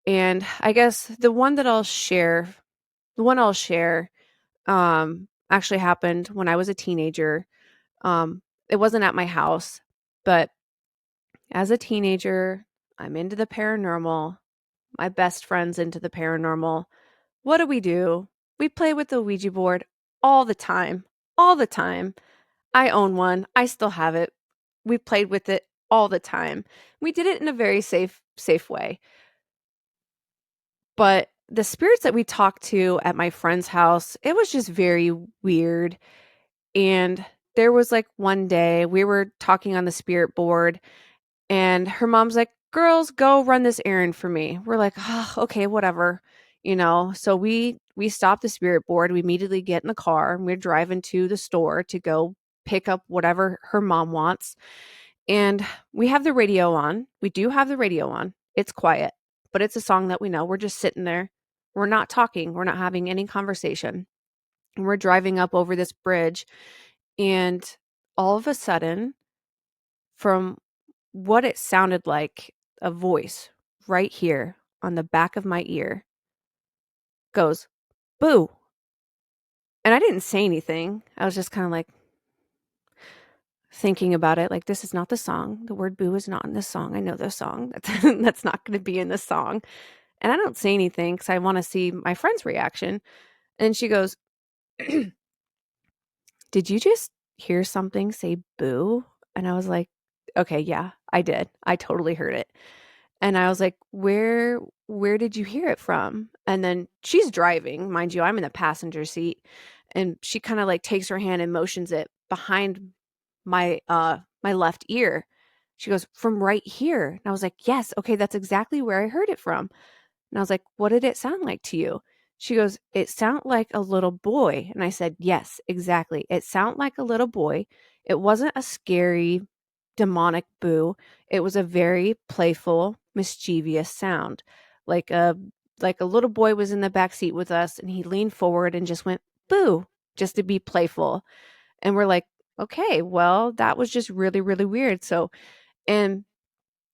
And I guess the one I'll share, actually happened when I was a teenager. It wasn't at my house, but as a teenager, I'm into the paranormal. My best friend's into the paranormal. What do? We play with the Ouija board all the time. All the time. I own one. I still have it. We played with it all the time. We did it in a very safe way. But the spirits that we talked to at my friend's house, it was just very weird. And there was like one day we were talking on the spirit board, and her mom's like, "Girls, go run this errand for me." We're like, "Oh, okay, whatever." So we stop the spirit board, we immediately get in the car, and we're driving to the store to go pick up whatever her mom wants. And we have the radio on. We do have the radio on. It's quiet, but it's a song that we know. We're just sitting there. We're not talking. We're not having any conversation. And we're driving up over this bridge, and all of a sudden, from what it sounded like, a voice right here on the back of my ear goes, "Boo." And I didn't say anything. I was just kind of like thinking about it, like, this is not the song. The word boo is not in this song. I know this song. That's not going to be in this song. And I don't say anything because I want to see my friend's reaction. And she goes, "Did you just hear something say boo?" And I was like, okay, yeah, I did. I totally heard it. And I was like, where did you hear it from? And then she's driving, mind you, I'm in the passenger seat, and she kind of like takes her hand and motions it behind my left ear. She goes, "From right here." And I was like, "Yes, okay, that's exactly where I heard it from." And I was like, "What did it sound like to you?" She goes, "It sounded like a little boy." And I said, "Yes, exactly. It sounded like a little boy. It wasn't a scary, demonic boo. It was a very playful, mischievous sound. Like a like a little boy was in the back seat with us and he leaned forward and just went boo just to be playful." And we're like, "Okay, well, that was just really, really weird." So, and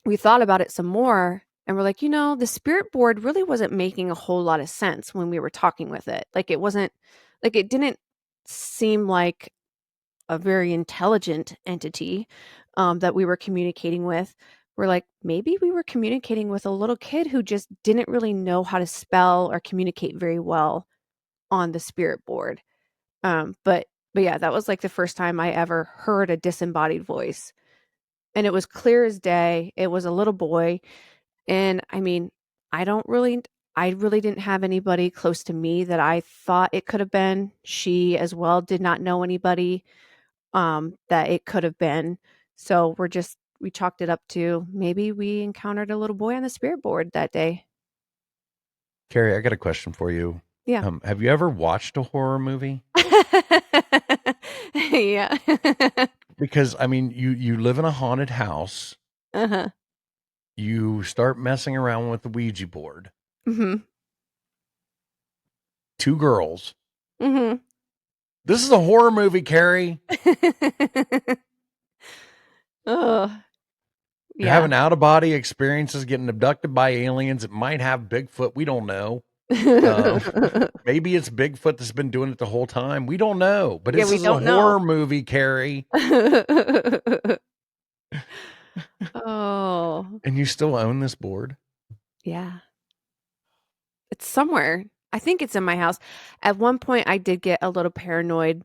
we thought about it some more and we're like, the spirit board really wasn't making a whole lot of sense when we were talking with it. Like it didn't seem like a very intelligent entity that we were communicating with. We're like, maybe we were communicating with a little kid who just didn't really know how to spell or communicate very well on the spirit board. But yeah, that was like the first time I ever heard a disembodied voice. And it was clear as day. It was a little boy. And I mean, I don't really I really didn't have anybody close to me that I thought it could have been. She as well did not know anybody that it could have been. So we chalked it up to maybe we encountered a little boy on the spirit board that day. Keri, I got a question for you. Yeah. Have you ever watched a horror movie? Yeah. Because I mean, you live in a haunted house. Uh-huh. You start messing around with the Ouija board. Mhm. 2 girls. Mhm. This is a horror movie, Keri. Oh, You're yeah. having out of body experiences, getting abducted by aliens. It might have Bigfoot. We don't know. Maybe it's Bigfoot that's been doing it the whole time. We don't know. But Yeah, this we is a don't know. horror movie, Keri. Oh, And you still own this board? yeah. It's somewhere. I think it's in my house. At one point, I did get a little paranoid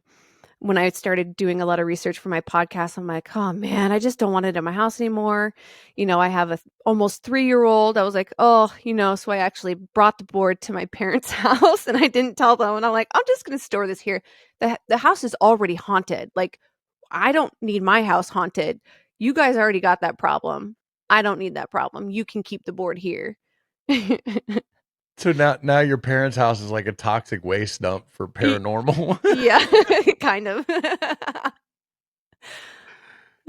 when I started doing a lot of research for my podcast. I'm like, oh man, I just don't want it in my house anymore. I have a almost 3-year-old. I was like, oh, so I actually brought the board to my parents' house and I didn't tell them. And I'm like, I'm just going to store this here. The house is already haunted. Like, I don't need my house haunted. You guys already got that problem. I don't need that problem. You can keep the board here. So now your parents' house is like a toxic waste dump for paranormal. Yeah, kind of.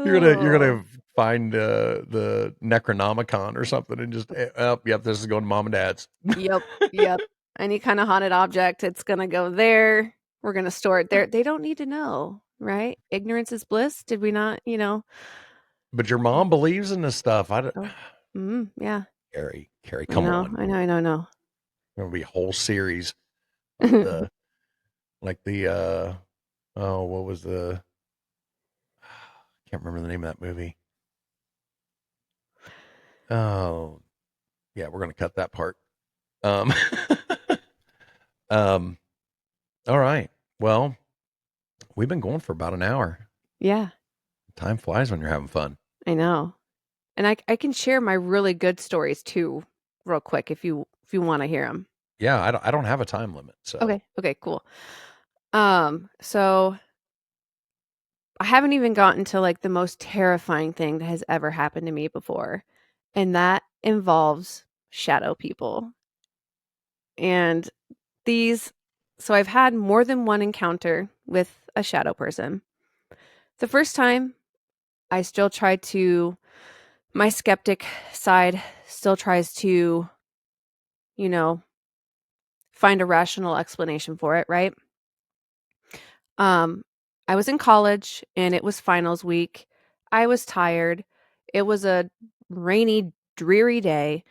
You're Oh, gonna find the Necronomicon or something and just oh yep, this is going to mom and dad's. yep, yep. Any kind of haunted object, it's gonna go there. We're gonna store it there. They don't need to know, right? Ignorance is bliss. Did we not, But your mom believes in this stuff. I don't. Oh, yeah. Keri, I come know, on. I know, I know, I know. There'll be a whole series of the like the oh what was the can't remember the name of that movie. Oh yeah, we're gonna cut that part. Um, um, all right. Well, we've been going for about an hour. Yeah, Time flies when you're having fun. I know. And I can share my really good stories too, real quick if you want to hear them. Yeah, I don't have a time limit. So Okay, cool. So I haven't even gotten to like the most terrifying thing that has ever happened to me before, and that involves shadow people. And these, so I've had more than one encounter with a shadow person. The first time, I still tried to, my skeptic side still tries to, you know, find a rational explanation for it, right? Um, I was in college and it was finals week. I was tired. It was a rainy, dreary day.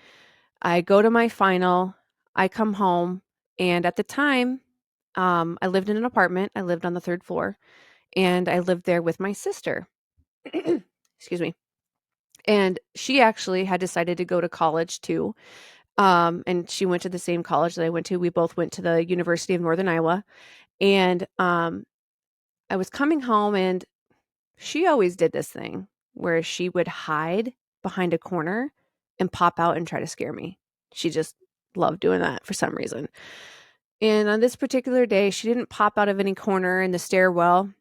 I go to my final. I come home, and at the time, I lived in an apartment. I lived on the 3rd floor, and I lived there with my sister. Excuse me. And she actually had decided to go to college too. And she went to the same college that I went to. We both went to the University of Northern Iowa. And I was coming home and she always did this thing. where she would hide behind a corner and pop out and try to scare me. She just loved doing that for some reason. And on this particular day, she didn't pop out of any corner in the stairwell.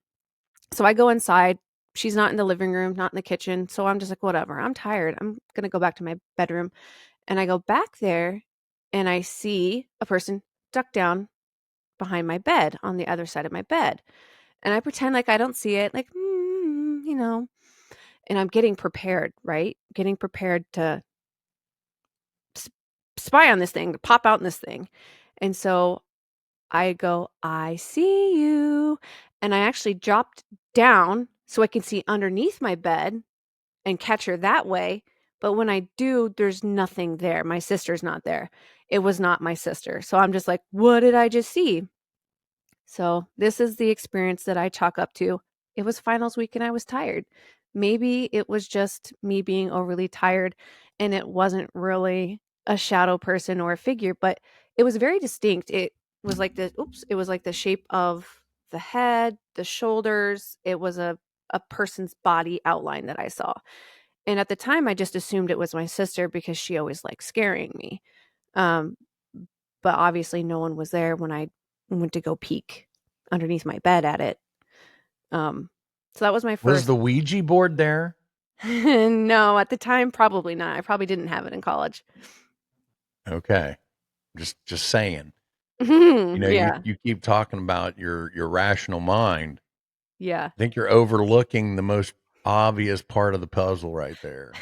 So I go inside. She's not in the living room, not in the kitchen. So I'm just like, whatever. I'm tired. I'm going to go back to my bedroom. And I go back there and I see a person duck down behind my bed on the other side of my bed. And I pretend like I don't see it, like, and I'm getting prepared, right? Getting prepared to spy on this thing, to pop out in this thing. And so I go, I see you. And I actually dropped down so I can see underneath my bed and catch her that way. But when I do, there's nothing there. My sister's not there. It was not my sister. So I'm just like, what did I just see? So this is the experience that I chalk up to. It was finals week and I was tired. Maybe it was just me being overly tired and it wasn't really a shadow person or a figure, but it was very distinct. It was like it was like the shape of the head, the shoulders. It was a person's body outline that I saw. And at the time I just assumed it was my sister because she always liked scaring me. Um, but obviously no one was there when I went to go peek underneath my bed at it. So that was my Was first. the Ouija board there? No, at the time, probably not. I probably didn't have it in college. Okay. Just saying. You know, Yeah, you keep talking about your rational mind. yeah. I think you're overlooking the most obvious part of the puzzle right there.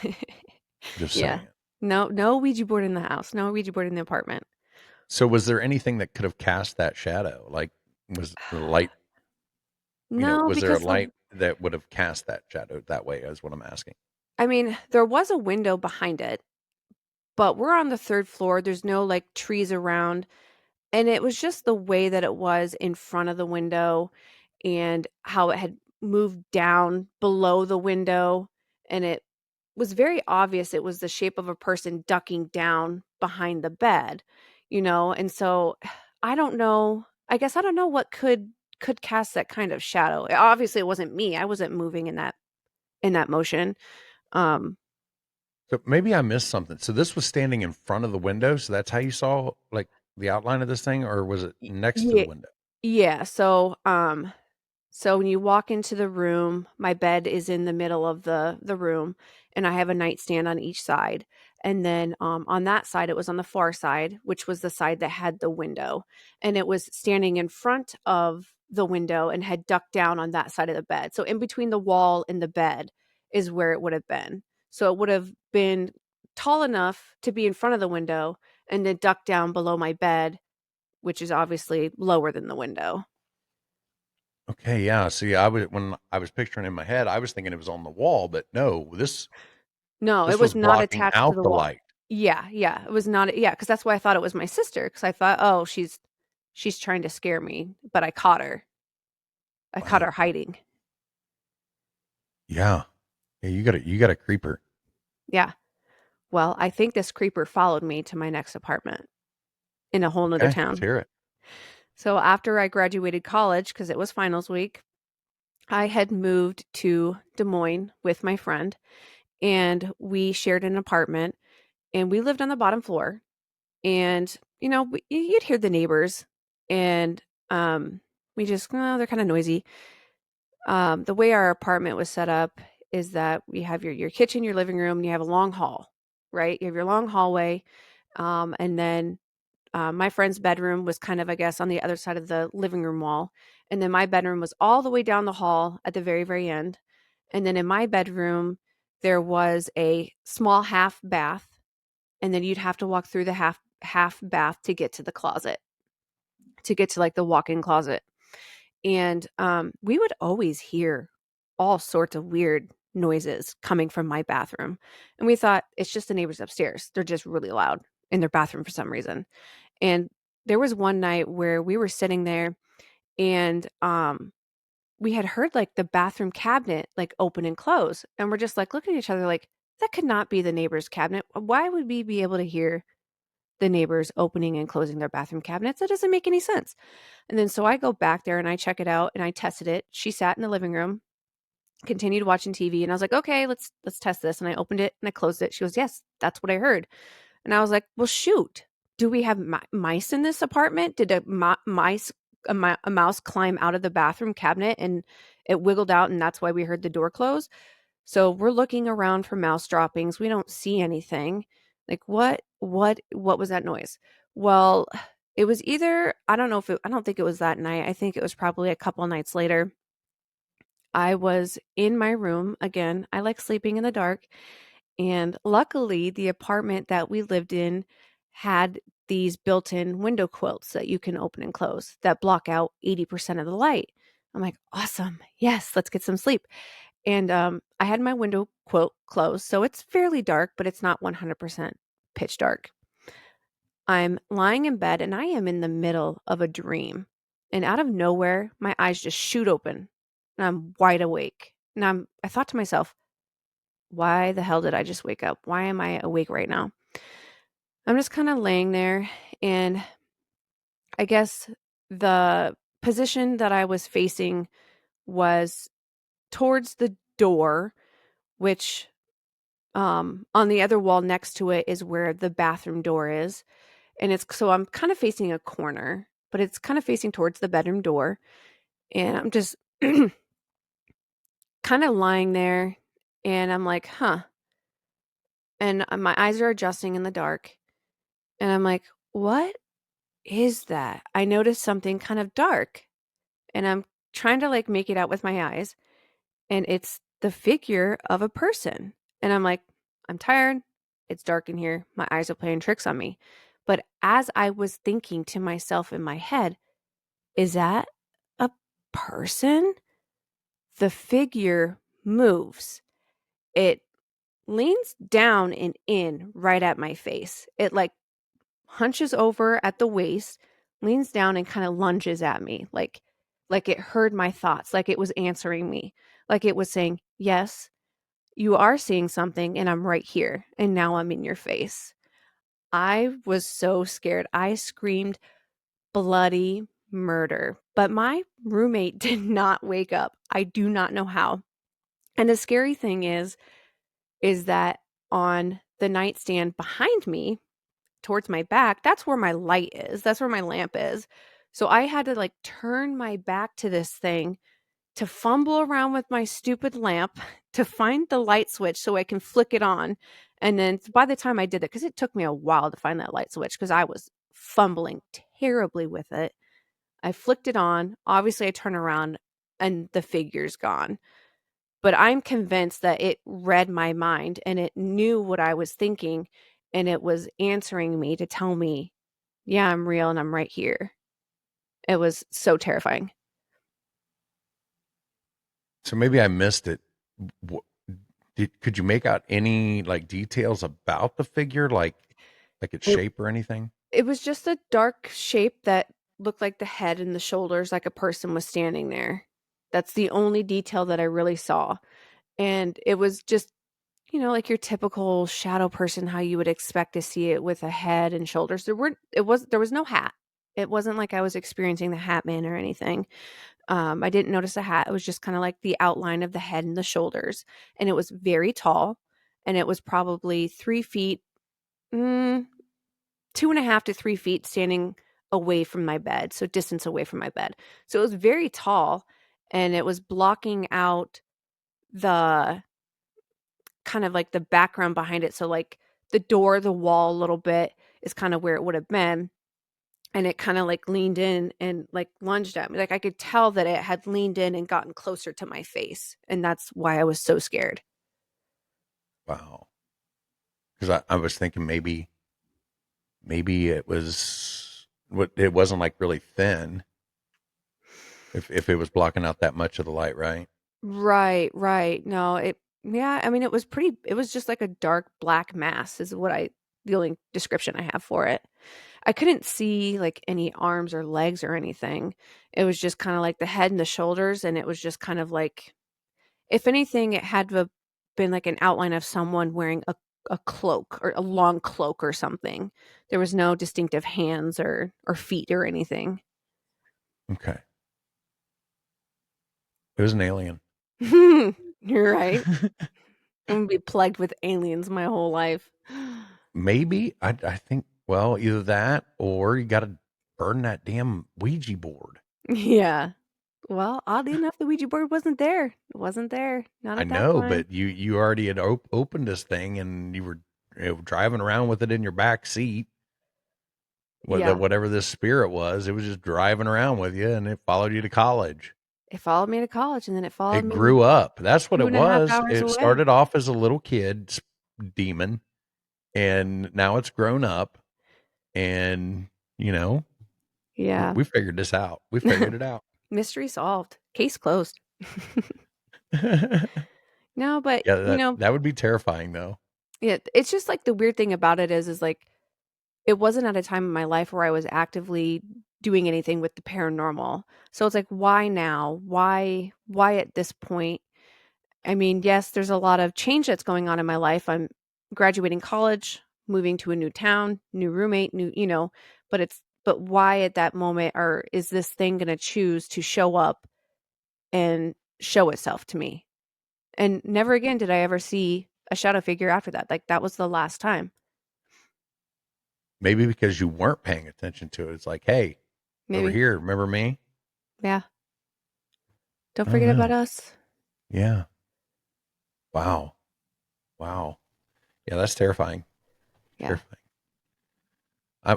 Just Yeah. saying. No Ouija board in the house. No Ouija board in the apartment. So was there anything that could have cast that shadow? Like was the light, No, was there a because light that would have cast that shadow that way is what I'm asking. I mean, there was a window behind it, but we're on the third floor. There's no like trees around. And it was just the way that it was in front of the window and how it had moved down below the window. And it was very obvious it was the shape of a person ducking down behind the bed, And so I don't know. I guess I don't know what could cast that kind of shadow. Obviously it wasn't me. I wasn't moving in that motion. Um So maybe I missed something. So this was standing in front of the window, so that's how you saw like the outline of this thing, or was it next to the yeah, window? yeah. So when you walk into the room, my bed is in the middle of the room, and I have a nightstand on each side. And then on that side, it was on the far side, which was the side that had the window, and it was standing in front of the window and had ducked down on that side of the bed. So in between the wall and the bed is where it would have been. So it would have been tall enough to be in front of the window and then duck down below my bed, which is obviously lower than the window. Okay, yeah. See, when I was picturing in my head, I was thinking it was on the wall, but no, No, it this was was not blocking attached to out the the wall. light. Yeah, it was not because that's why I thought it was my sister, because I thought, "Oh, she's trying to scare me," but I caught her. I caught her Wow. hiding. Yeah. Yeah, you got a creeper. Yeah. Well, I think this creeper followed me to my next apartment in a whole nother Okay, let's town. hear it. So after I graduated college, because it was finals week, I had moved to Des Moines with my friend, and we shared an apartment, and we lived on the bottom floor. And, you'd hear the neighbors and, we just, they're kind of noisy. The way our apartment was set up is that we have your kitchen, your living room, and you have a long hall, right? You have your long hallway. And then my friend's bedroom was kind of, I guess, on the other side of the living room wall. And then my bedroom was all the way down the hall at the very, very end. And then in my bedroom, there was a small half bath. And then you'd have to walk through the half bath to get to the closet, to get to like the walk-in closet. And we would always hear all sorts of weird noises coming from my bathroom. And we thought it's just the neighbors upstairs. They're just really loud in their bathroom for some reason. And there was one night where we were sitting there and we had heard like the bathroom cabinet like open and close. And we're just like looking at each other like, that could not be the neighbor's cabinet. Why would we be able to hear the neighbors opening and closing their bathroom cabinets? That doesn't make any sense. And then so I go back there and I check it out and I tested it. She sat in the living room continued watching TV, and I was like, okay, let's test this. And I opened it and I closed it. She goes, yes, that's what I heard. And I was like, well, shoot, do we have mice in this apartment? Did a mouse climb out of the bathroom cabinet and it wiggled out, and that's why we heard the door close? So we're looking around for mouse droppings. We don't see anything. Like, what was that noise? Well, it was either, I don't think it was that night. I think it was probably a couple nights later. I was in my room again. I like sleeping in the dark. And luckily, the apartment that we lived in had these built-in window quilts that you can open and close that block out 80% of the light. I'm like, awesome. Yes, let's get some sleep. And I had my window quilt closed, so it's fairly dark, but it's not 100% pitch dark. I'm lying in bed and I am in the middle of a dream. And out of nowhere, my eyes just shoot open and I'm wide awake. And I thought to myself, why the hell did I just wake up? Why am I awake right now? I'm just kind of laying there, and I guess the position that I was facing was towards the door, which on the other wall next to it is where the bathroom door is. And so I'm kind of facing a corner, but it's kind of facing towards the bedroom door. And I'm just kind of lying there, and I'm like, huh. And my eyes are adjusting in the dark. And I'm like, what is that? I noticed something kind of dark, and I'm trying to like make it out with my eyes, and it's the figure of a person. And I'm like, I'm tired. It's dark in here. My eyes are playing tricks on me. But as I was thinking to myself in my head, is that a person? The figure moves. It leans down and in right at my face. It like hunches over at the waist, leans down and kind of lunges at me like it heard my thoughts, like it was answering me, like it was saying, "Yes, you are seeing something and I'm right here and now I'm in your face." I was so scared. I screamed bloody murder. But my roommate did not wake up. I do not know how. And the scary thing is that on the nightstand behind me, towards my back, that's where my light is. That's where my lamp is. So I had to like turn my back to this thing to fumble around with my stupid lamp to find the light switch so I can flick it on. And then by the time I did it, because it took me a while to find that light switch because I was fumbling terribly with it, I flicked it on. Obviously, I turn around and the figure's gone. But I'm convinced that it read my mind and it knew what I was thinking, and it was answering me to tell me, yeah, I'm real and I'm right here. It was so terrifying. So maybe I missed it. Could you make out any like details about the figure, like its It, shape or anything? it was just a dark shape that looked like the head and the shoulders, like a person was standing there. That's the only detail that I really saw. And it was just, like your typical shadow person, how you would expect to see it with a head and shoulders. There was no hat. It wasn't like I was experiencing the Hat Man or anything. I didn't notice a hat. It was just kind of like the outline of the head and the shoulders. And it was very tall. And it was probably 3 feet, 2.5 to 3 feet standing away from my bed. So distance away from my bed. So it was very tall, and it was blocking out the kind of like the background behind it. So like the door, the wall a little bit is kind of where it would have been. And it kind of like leaned in and like lunged at me. Like I could tell that it had leaned in and gotten closer to my face. And that's why I was so scared. Wow. Because I was thinking maybe it wasn't like really thin. If it was blocking out that much of the light, right? Right. No, yeah, I mean, it was just like a dark black mass is the only description I have for it. I couldn't see like any arms or legs or anything. It was just kind of like the head and the shoulders. And it was just kind of like, if anything, it had to have been like an outline of someone wearing a cloak or a long cloak or something. There was no distinctive hands or feet or anything. Okay. It was an alien. You're right. I'm gonna be plagued with aliens my whole life. Maybe I think, well, either that or you got to burn that damn Ouija board. Yeah. Well, oddly enough, the Ouija board wasn't there. It wasn't there. Not I at that know, time. but you already had opened this thing and you were driving around with it in your back seat. Yeah. Whatever this spirit was, it was just driving around with you, and it followed you to college. It followed me to college, and then it followed It me grew up. That's what it 2.5 was. hours It away. started off as a little kid demon, and now it's grown up. And Yeah. we figured this out. We figured it out. Mystery solved. Case closed. No, but Yeah, that would be terrifying, though. yeah, it's just like the weird thing about it is like it wasn't at a time in my life where I was actively doing anything with the paranormal. So it's like, why now? Why at this point? I mean, yes, there's a lot of change that's going on in my life. I'm graduating college, moving to a new town, new roommate, but why at that moment, or is this thing going to choose to show up and show itself to me? And never again did I ever see a shadow figure after that. Like that was the last time. Maybe because you weren't paying attention to it. It's like, hey, Maybe. over here, remember me? Yeah. Don't forget about us. Yeah. Wow. Yeah, that's terrifying. Yeah. Terrifying.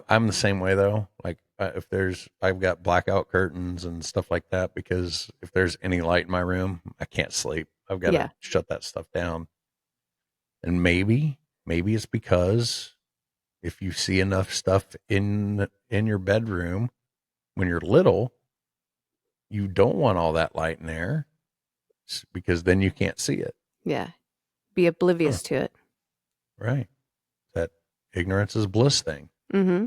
I'm the same way though. Like I've got blackout curtains and stuff like that because if there's any light in my room, I can't sleep. I've got to shut that stuff down. And maybe it's because if you see enough stuff in your bedroom when you're little, you don't want all that light in there because then you can't see it. Yeah. Be oblivious to it. Right. That ignorance is bliss thing. Mm-hmm.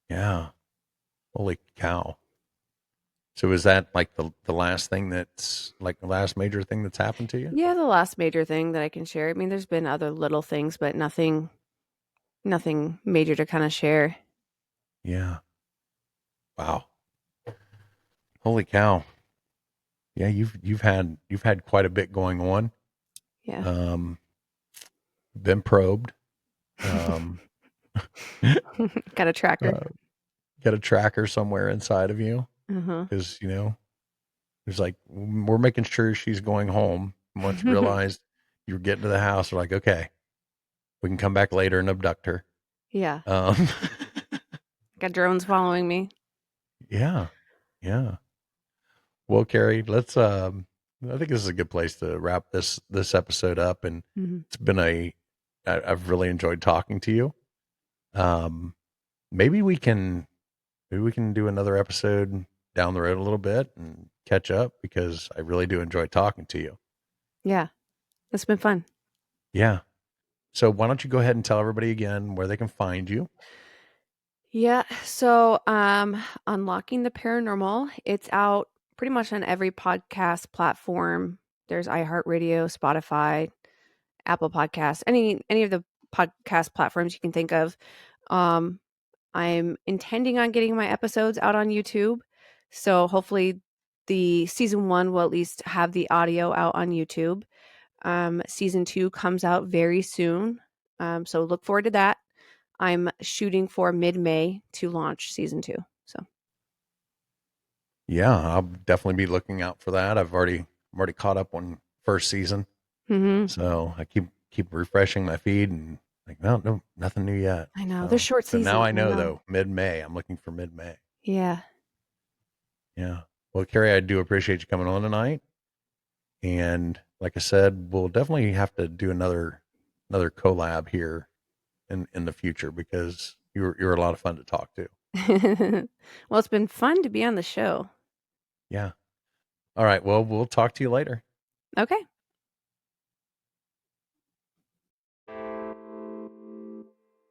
Yeah. Holy cow. So is that like the last thing that's like the last major thing that's happened to you? Yeah, the last major thing that I can share. I mean, there's been other little things, but nothing major to kind of share. Yeah. Wow. Holy cow. Yeah, you've had quite a bit going on. Yeah. Been probed. Got a tracker. Got a tracker somewhere inside of you. Because, there's like, we're making sure she's going home. Once you realized you were getting to the house, we're like, okay, we can come back later and abduct her. Yeah. Got drones following me. Yeah. Well, Keri, let's, I think this is a good place to wrap this episode up. And it's been I've really enjoyed talking to you. Maybe we can do another episode down the road a little bit and catch up because I really do enjoy talking to you. Yeah. It's been fun. Yeah. So why don't you go ahead and tell everybody again where they can find you? Yeah. So, Unlocking the Paranormal, it's out pretty much on every podcast platform. There's iHeartRadio, Spotify, Apple Podcasts, any of the podcast platforms you can think of. I'm intending on getting my episodes out on YouTube. So hopefully the season 1 will at least have the audio out on YouTube. Season 2 comes out very soon. So look forward to that. I'm shooting for mid-May to launch season 2. So yeah, I'll definitely be looking out for that. I'm already caught up on first season. So I keep refreshing my feed and like, no, nothing new yet. I know. So, They're short seasons. So now I know though, mid-May. I'm looking for mid-May. Yeah. Yeah. Well, Keri, I do appreciate you coming on tonight. And like I said, we'll definitely have to do another collab here in the future because you're a lot of fun to talk to. Well, it's been fun to be on the show. Yeah. All right. Well, we'll talk to you later. Okay.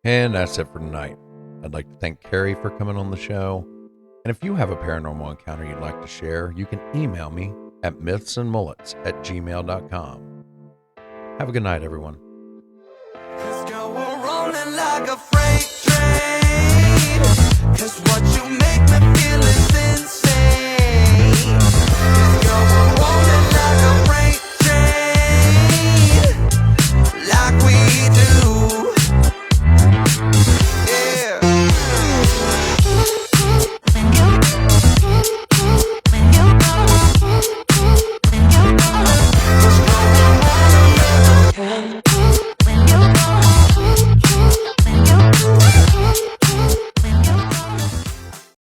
And that's it for tonight. I'd like to thank Keri for coming on the show. And if you have a paranormal encounter you'd like to share, you can email me at mythsandmullets@gmail.com. Have a good night, everyone. Cause girl, we're rolling like a freight train. Cause what you make me feel is insane. Cause girl, we're rolling like a freight